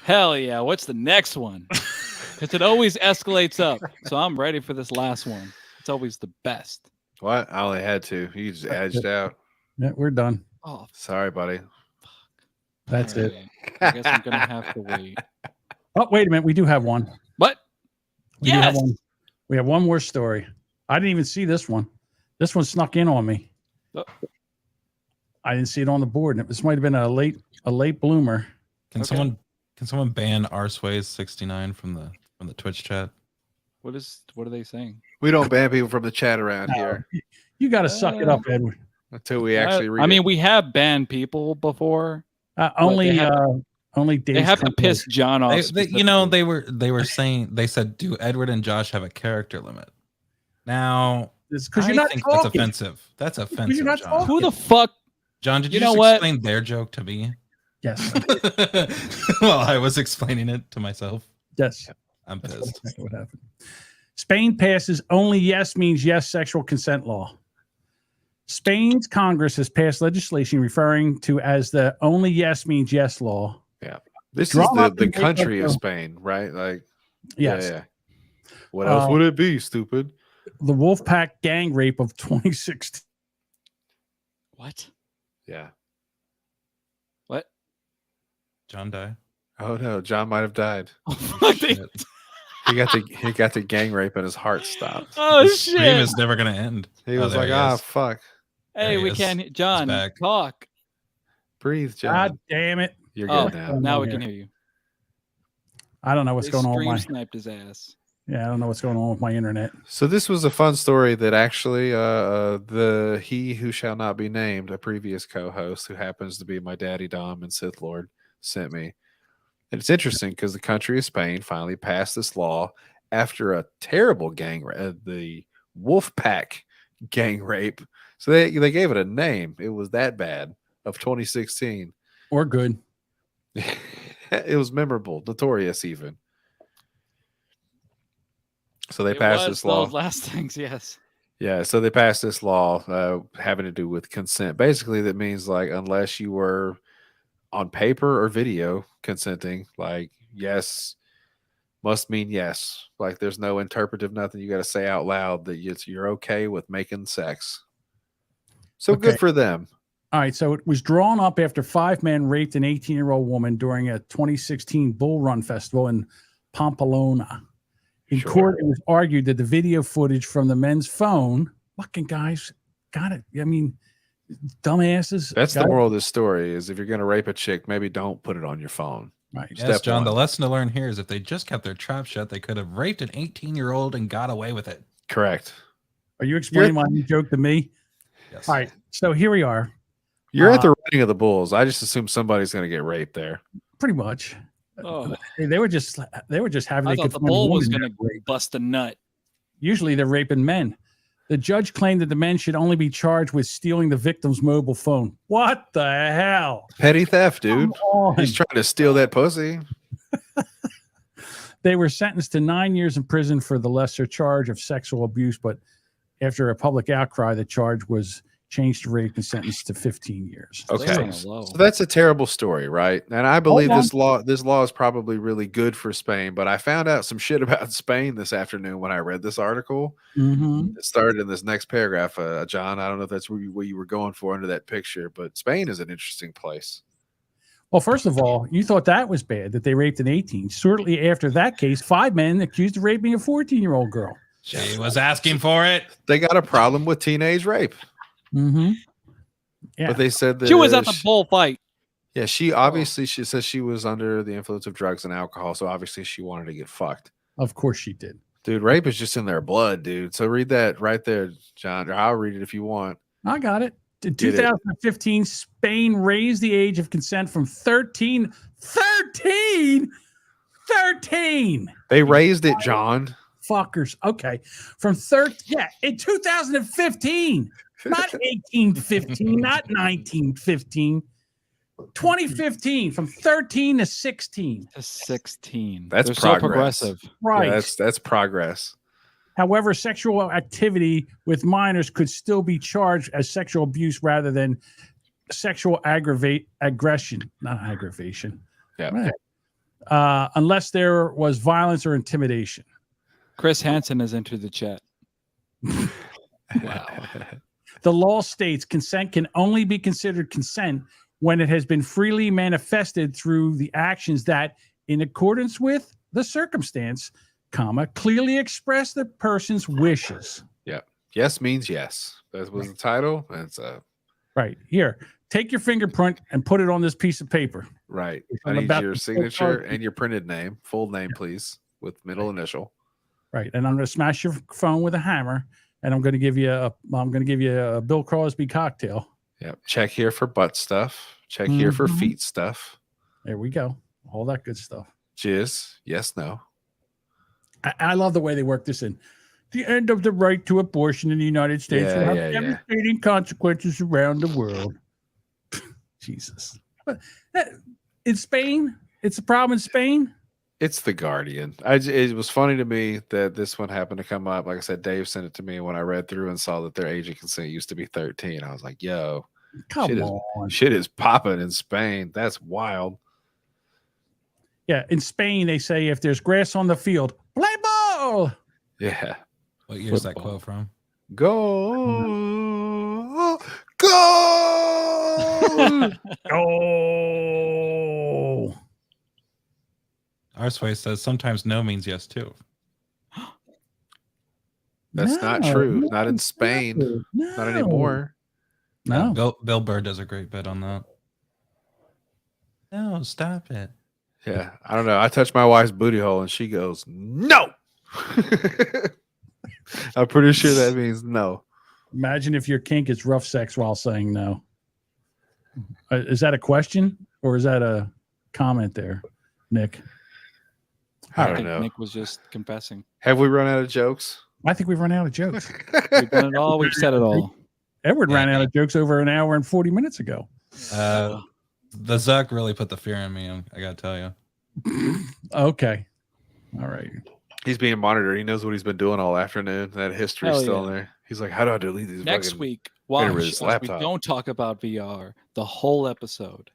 E: Hell yeah. What's the next one? Because it always escalates up. So I'm ready for this last one. It's always the best.
C: What? I only had two. You just edged out.
A: Yeah, we're done.
E: Oh,
C: sorry, buddy.
A: That's it.
E: I guess I'm going to have to wait.
A: Oh, wait a minute. We do have one.
E: What?
A: We do have one. We have one more story. I didn't even see this one. This one snuck in on me. I didn't see it on the board. This might have been a late bloomer.
B: Can someone ban Arsways69 from the Twitch chat?
E: What are they saying?
C: We don't ban people from the chat around here.
A: You got to suck it up, Edward.
C: Until we actually read
E: I mean,
C: it.
E: we have banned people before.
A: Only
E: They
A: Dave's
E: have to piss John off.
B: They were saying, they said, do Edward and Josh have a character limit? Now,
A: it's because
B: I
A: you're not
B: think
A: talking.
B: that's offensive. That's offensive.
A: You're not
B: John.
A: talking.
E: Who the fuck?
B: John, did
E: You
B: you,
E: know
B: just
E: what?
B: explain their joke to me?
A: Yes.
B: Well, I was explaining it to myself.
A: Yes.
B: I'm
A: That's
B: pissed.
A: exactly what happened. Spain passes only yes means yes sexual consent law. Spain's Congress has passed legislation referring to as the only yes means yes law.
C: Yeah. This
A: Drawn
C: is
A: up
C: the
A: in
C: country of
A: April.
C: Spain, right? Like,
A: Yes.
C: Yeah. What else would it be, stupid?
A: The Wolfpack gang rape of 2016.
E: What?
C: Yeah.
E: What?
B: John died.
C: Oh no, John might have died.
B: Shit.
C: He got the gang rape and his heart stopped.
E: Oh,
B: This
E: shit.
B: stream is never gonna end.
C: He
B: Oh,
C: was
B: there
C: like,
B: he
C: ah,
B: is.
C: fuck.
E: Hey,
B: There he
E: we
B: is.
E: can't. John,
B: He's back.
E: talk.
C: Breathe, John.
A: God damn it.
C: You're
E: Oh,
C: good now.
E: now we can hear you.
A: I don't know what's
E: They
A: going on with
E: stream
A: my
E: sniped his ass.
A: I don't know what's going on with my internet.
C: So this was a fun story that actually the he who shall not be named, a previous co-host who happens to be my daddy Dom and Sith Lord, sent me. And it's interesting because the country of Spain finally passed this law after a terrible gang the Wolfpack gang rape. So they gave it a name. It was that bad of 2016.
A: Or good.
C: It was memorable, notorious even. So they passed this law.
E: Those last things, yes.
C: Yeah, so they passed this law having to do with consent. Basically, that means like unless you were on paper or video consenting, like yes must mean yes. Like there's no interpretive nothing you got to say out loud that you're okay with making sex. So
A: Okay.
C: good for them.
A: All right, so it was drawn up after 5 men raped an 18-year-old woman during a 2016 Bull Run festival in Pamplona. In court, it was argued that the video footage from the men's phone, fucking guys, got it. I mean, dumbasses.
C: That's the
A: got it.
C: moral of this story is if you're going to rape a chick, maybe don't put it on your phone.
A: Right.
B: Yes,
C: Step
B: John,
C: one.
B: the lesson to learn here is if they just kept their trap shut, they could have raped an 18-year-old and got away with it.
C: Correct.
A: Are you explaining my new joke to me?
B: Yes.
A: All right, so here we are.
C: You're at the running of the bulls. I just assume somebody's going to get raped there.
A: Pretty much.
E: Oh,
A: They were just having.
E: I
A: they
E: thought
A: could
E: the
A: find a
E: bull was
A: woman
E: going
A: that raped.
E: to bust a nut.
A: Usually they're raping men. The judge claimed that the men should only be charged with stealing the victim's mobile phone. What the hell?
C: Petty theft, dude.
A: on.
C: He's trying to steal that pussy.
A: They were sentenced to 9 years in prison for the lesser charge of sexual abuse, but after a public outcry, the charge was changed to rape and sentenced to 15 years.
C: Okay, so that's a terrible story, right? And I believe
A: on.
C: this law is probably really good for Spain. But I found out some shit about Spain this afternoon when I read this article.
A: Mhm.
C: It started in this next paragraph, John. I don't know if that's where you were going for under that picture, but Spain is an interesting place.
A: Well, first of all, you thought that was bad that they raped an 18. Shortly after that case, 5 men accused of raping a 14-year-old girl.
B: She was asking for it.
C: They got a problem with teenage rape.
A: Mm-hmm. Yeah.
C: But they said that
E: She was at the bullfight.
C: Yeah, she obviously she says she was under the influence of drugs and alcohol, so obviously she wanted to get fucked.
A: Of course she did.
C: Dude, rape is just in their blood, dude. So read that right there, John. Or I'll read it if you want.
A: I got it. In
C: Get it.
A: 2015, Spain raised the age of consent from 13. 13!
C: They raised it, John.
A: Fuckers. Okay. From 13. Yeah, in 2015. Not 1815, not 1915. 2015, from 13 to 16.
E: To 16.
C: That's
E: They're
C: progress.
E: so progressive.
A: Right.
C: Yeah, that's progress.
A: However, sexual activity with minors could still be charged as sexual abuse rather than sexual aggression, not aggravation.
C: Yeah.
A: Unless there was violence or intimidation.
E: Chris Hansen has entered the chat.
A: Wow. The law states consent can only be considered consent when it has been freely manifested through the actions that, in accordance with the circumstance, clearly express the person's wishes.
C: Yeah. Yes means yes. That was the title. It's
A: right here. Take your fingerprint and put it on this piece of paper.
C: Right.
A: I'm
C: I need
A: about
C: your
A: to
C: signature
A: start-
C: and your printed name, full name, please, with middle initial.
A: Right, and I'm going to smash your phone with a hammer, and I'm going to give you a Bill Crosby cocktail.
C: Yep. Check here for butt stuff. Check here for
A: Mhm.
C: feet stuff.
A: There we go. All that good stuff.
C: Jizz. Yes. No.
A: I love the way they work this in. The end of the right to abortion in the United States will have devastating consequences around the world. Jesus. In Spain, it's a problem in Spain.
C: It's The Guardian. It was funny to me that this one happened to come up. Like I said, Dave sent it to me when I read through and saw that their age of consent used to be 13. I was like, yo,
A: Come on.
C: shit is popping in Spain. That's wild.
A: Yeah, in Spain, they say if there's grass on the field, play ball.
C: Yeah.
B: What year is that quote from?
C: Go. Go.
A: Oh.
B: Arsway says sometimes no means yes too.
C: That's not true. Not in Spain. Not anymore.
A: No.
B: Bill Burr does a great bit on that. No, stop it.
C: Yeah. I don't know. I touch my wife's booty hole and she goes, no. I'm pretty sure that means no.
A: Imagine if your kink is rough sex while saying no. Is that a question or is that a comment there, Nick?
C: I don't
E: think
C: know.
E: Nick was just confessing.
C: Have we run out of jokes?
A: I think we've run out of jokes.
E: We've done it all. We've said it all.
A: Edward ran out of jokes over an hour and 40 minutes ago.
B: The Zuck really put the fear in me. I gotta tell you.
A: Okay. All right.
C: He's being monitored. He knows what he's been doing all afternoon. That history's
E: Hell
C: still
E: yeah.
C: in there. He's like, how do I delete these?
E: Next
C: fucking
E: week, watch
C: his
E: as we
C: laptop?
E: don't talk about VR the whole episode.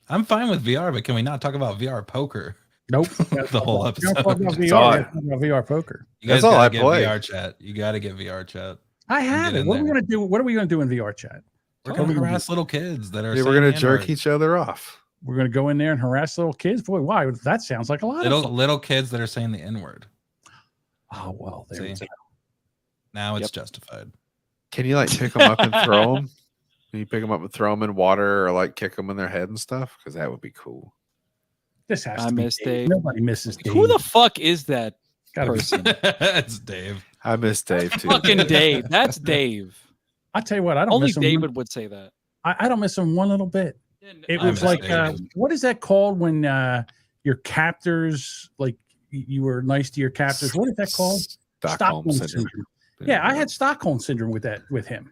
B: I'm fine with VR, but can we not talk about VR poker?
A: Nope.
B: The whole episode.
A: Talk about VR poker.
B: You guys
C: That's all
B: gotta
C: I
B: get
C: play.
B: VR chat. You gotta get VR chat.
A: I have
B: Get
A: it.
B: in
A: What are we
B: there.
A: gonna do? What are we gonna do in VR chat?
B: We're
A: What are
B: gonna
A: we gonna
B: harass little kids that are.
C: Yeah, we're
B: saying
C: gonna
B: the
C: jerk
B: N-word.
C: each other off.
A: We're gonna go in there and harass little kids. Boy, why? That sounds like a lot of fun.
B: little kids that are saying the N-word.
A: Oh well, there we
B: See?
A: go.
B: Now it's justified.
C: Can you like pick them up and throw them? Can you pick them up and throw them in water or like kick them in their head and stuff? Because that would be cool.
A: This has
E: I
A: to be
E: miss
A: Dave.
E: Dave.
A: Nobody misses Dave.
E: Who the fuck is that
A: Gotta be-
E: person?
B: It's Dave.
C: I miss Dave too.
E: Fucking Dave. That's Dave.
A: I tell you what, I don't
E: Only
A: miss him.
E: David would say that.
A: I don't miss him one little bit. It
B: I
A: was
B: miss
A: like
B: David.
A: what is that called when your captors like you were nice to your captors? What is that called?
C: Stockholm syndrome.
A: Yeah, I had Stockholm syndrome with him.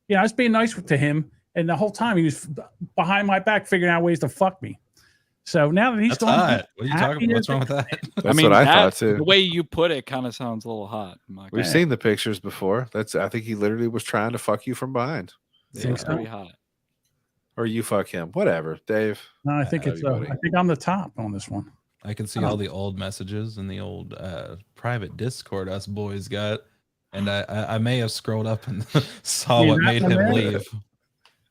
A: Yeah, I was being nice to him, and the whole time he was behind my back figuring out ways to fuck me. So now that he's
B: That's
A: gone,
B: hot. What are you talking about? What's wrong with that?
C: That's what I thought
E: that-
C: too.
E: The way you put it kind of sounds a little hot.
C: We've seen the pictures before. I think he literally was trying to fuck you from behind.
E: It's pretty hot.
C: Or you fuck him. Whatever, Dave.
A: No, I think
C: love
A: it's.
C: you, buddy.
A: I think I'm the top on this one.
B: I can see all the old messages in the old private Discord us boys got, and I may have scrolled up and saw
A: You're
B: what
A: not
B: made
A: the
B: him
A: man.
B: leave.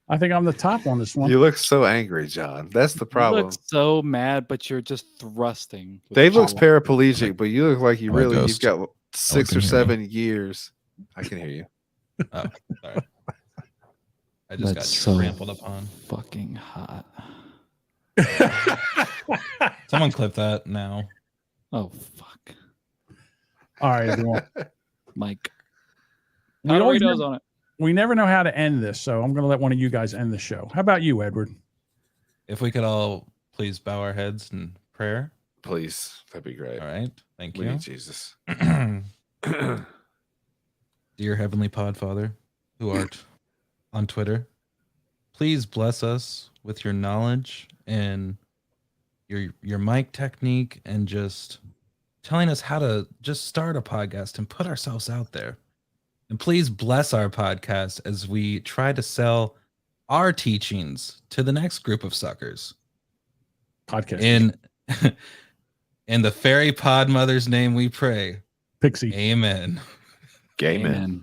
A: I think I'm the top on this one.
C: You look so angry, John. That's the
E: You
C: problem.
E: look so mad, but you're just thrusting. with
C: Dave looks
E: power.
C: paraplegic, but you look like you
B: I'm a
C: really you've
B: ghost.
C: got 6
B: can
C: or
B: hear
C: 7 years. I can hear you.
B: Oh, sorry. I just
E: That's
B: got
E: so
B: trampled upon.
E: fucking hot.
B: Someone clip that now.
E: Oh fuck,
A: All right, everyone.
E: Mike.
A: We always
E: Doritos
A: never-
E: on it.
A: We never know how to end this, so I'm going to let one of you guys end the show. How about you, Edward?
B: If we could all please bow our heads in prayer.
C: Please, that'd be great.
B: All right. Thank
C: We
B: you.
C: need Jesus.
B: Dear Heavenly Pod Father, who art on Twitter, please bless us with your knowledge and your mic technique and just telling us how to just start a podcast and put ourselves out there. And please bless our podcast as we try to sell our teachings to the next group of suckers.
A: Podcast.
B: In the fairy pod mother's name we pray.
A: Pixie.
B: Amen.
C: Amen.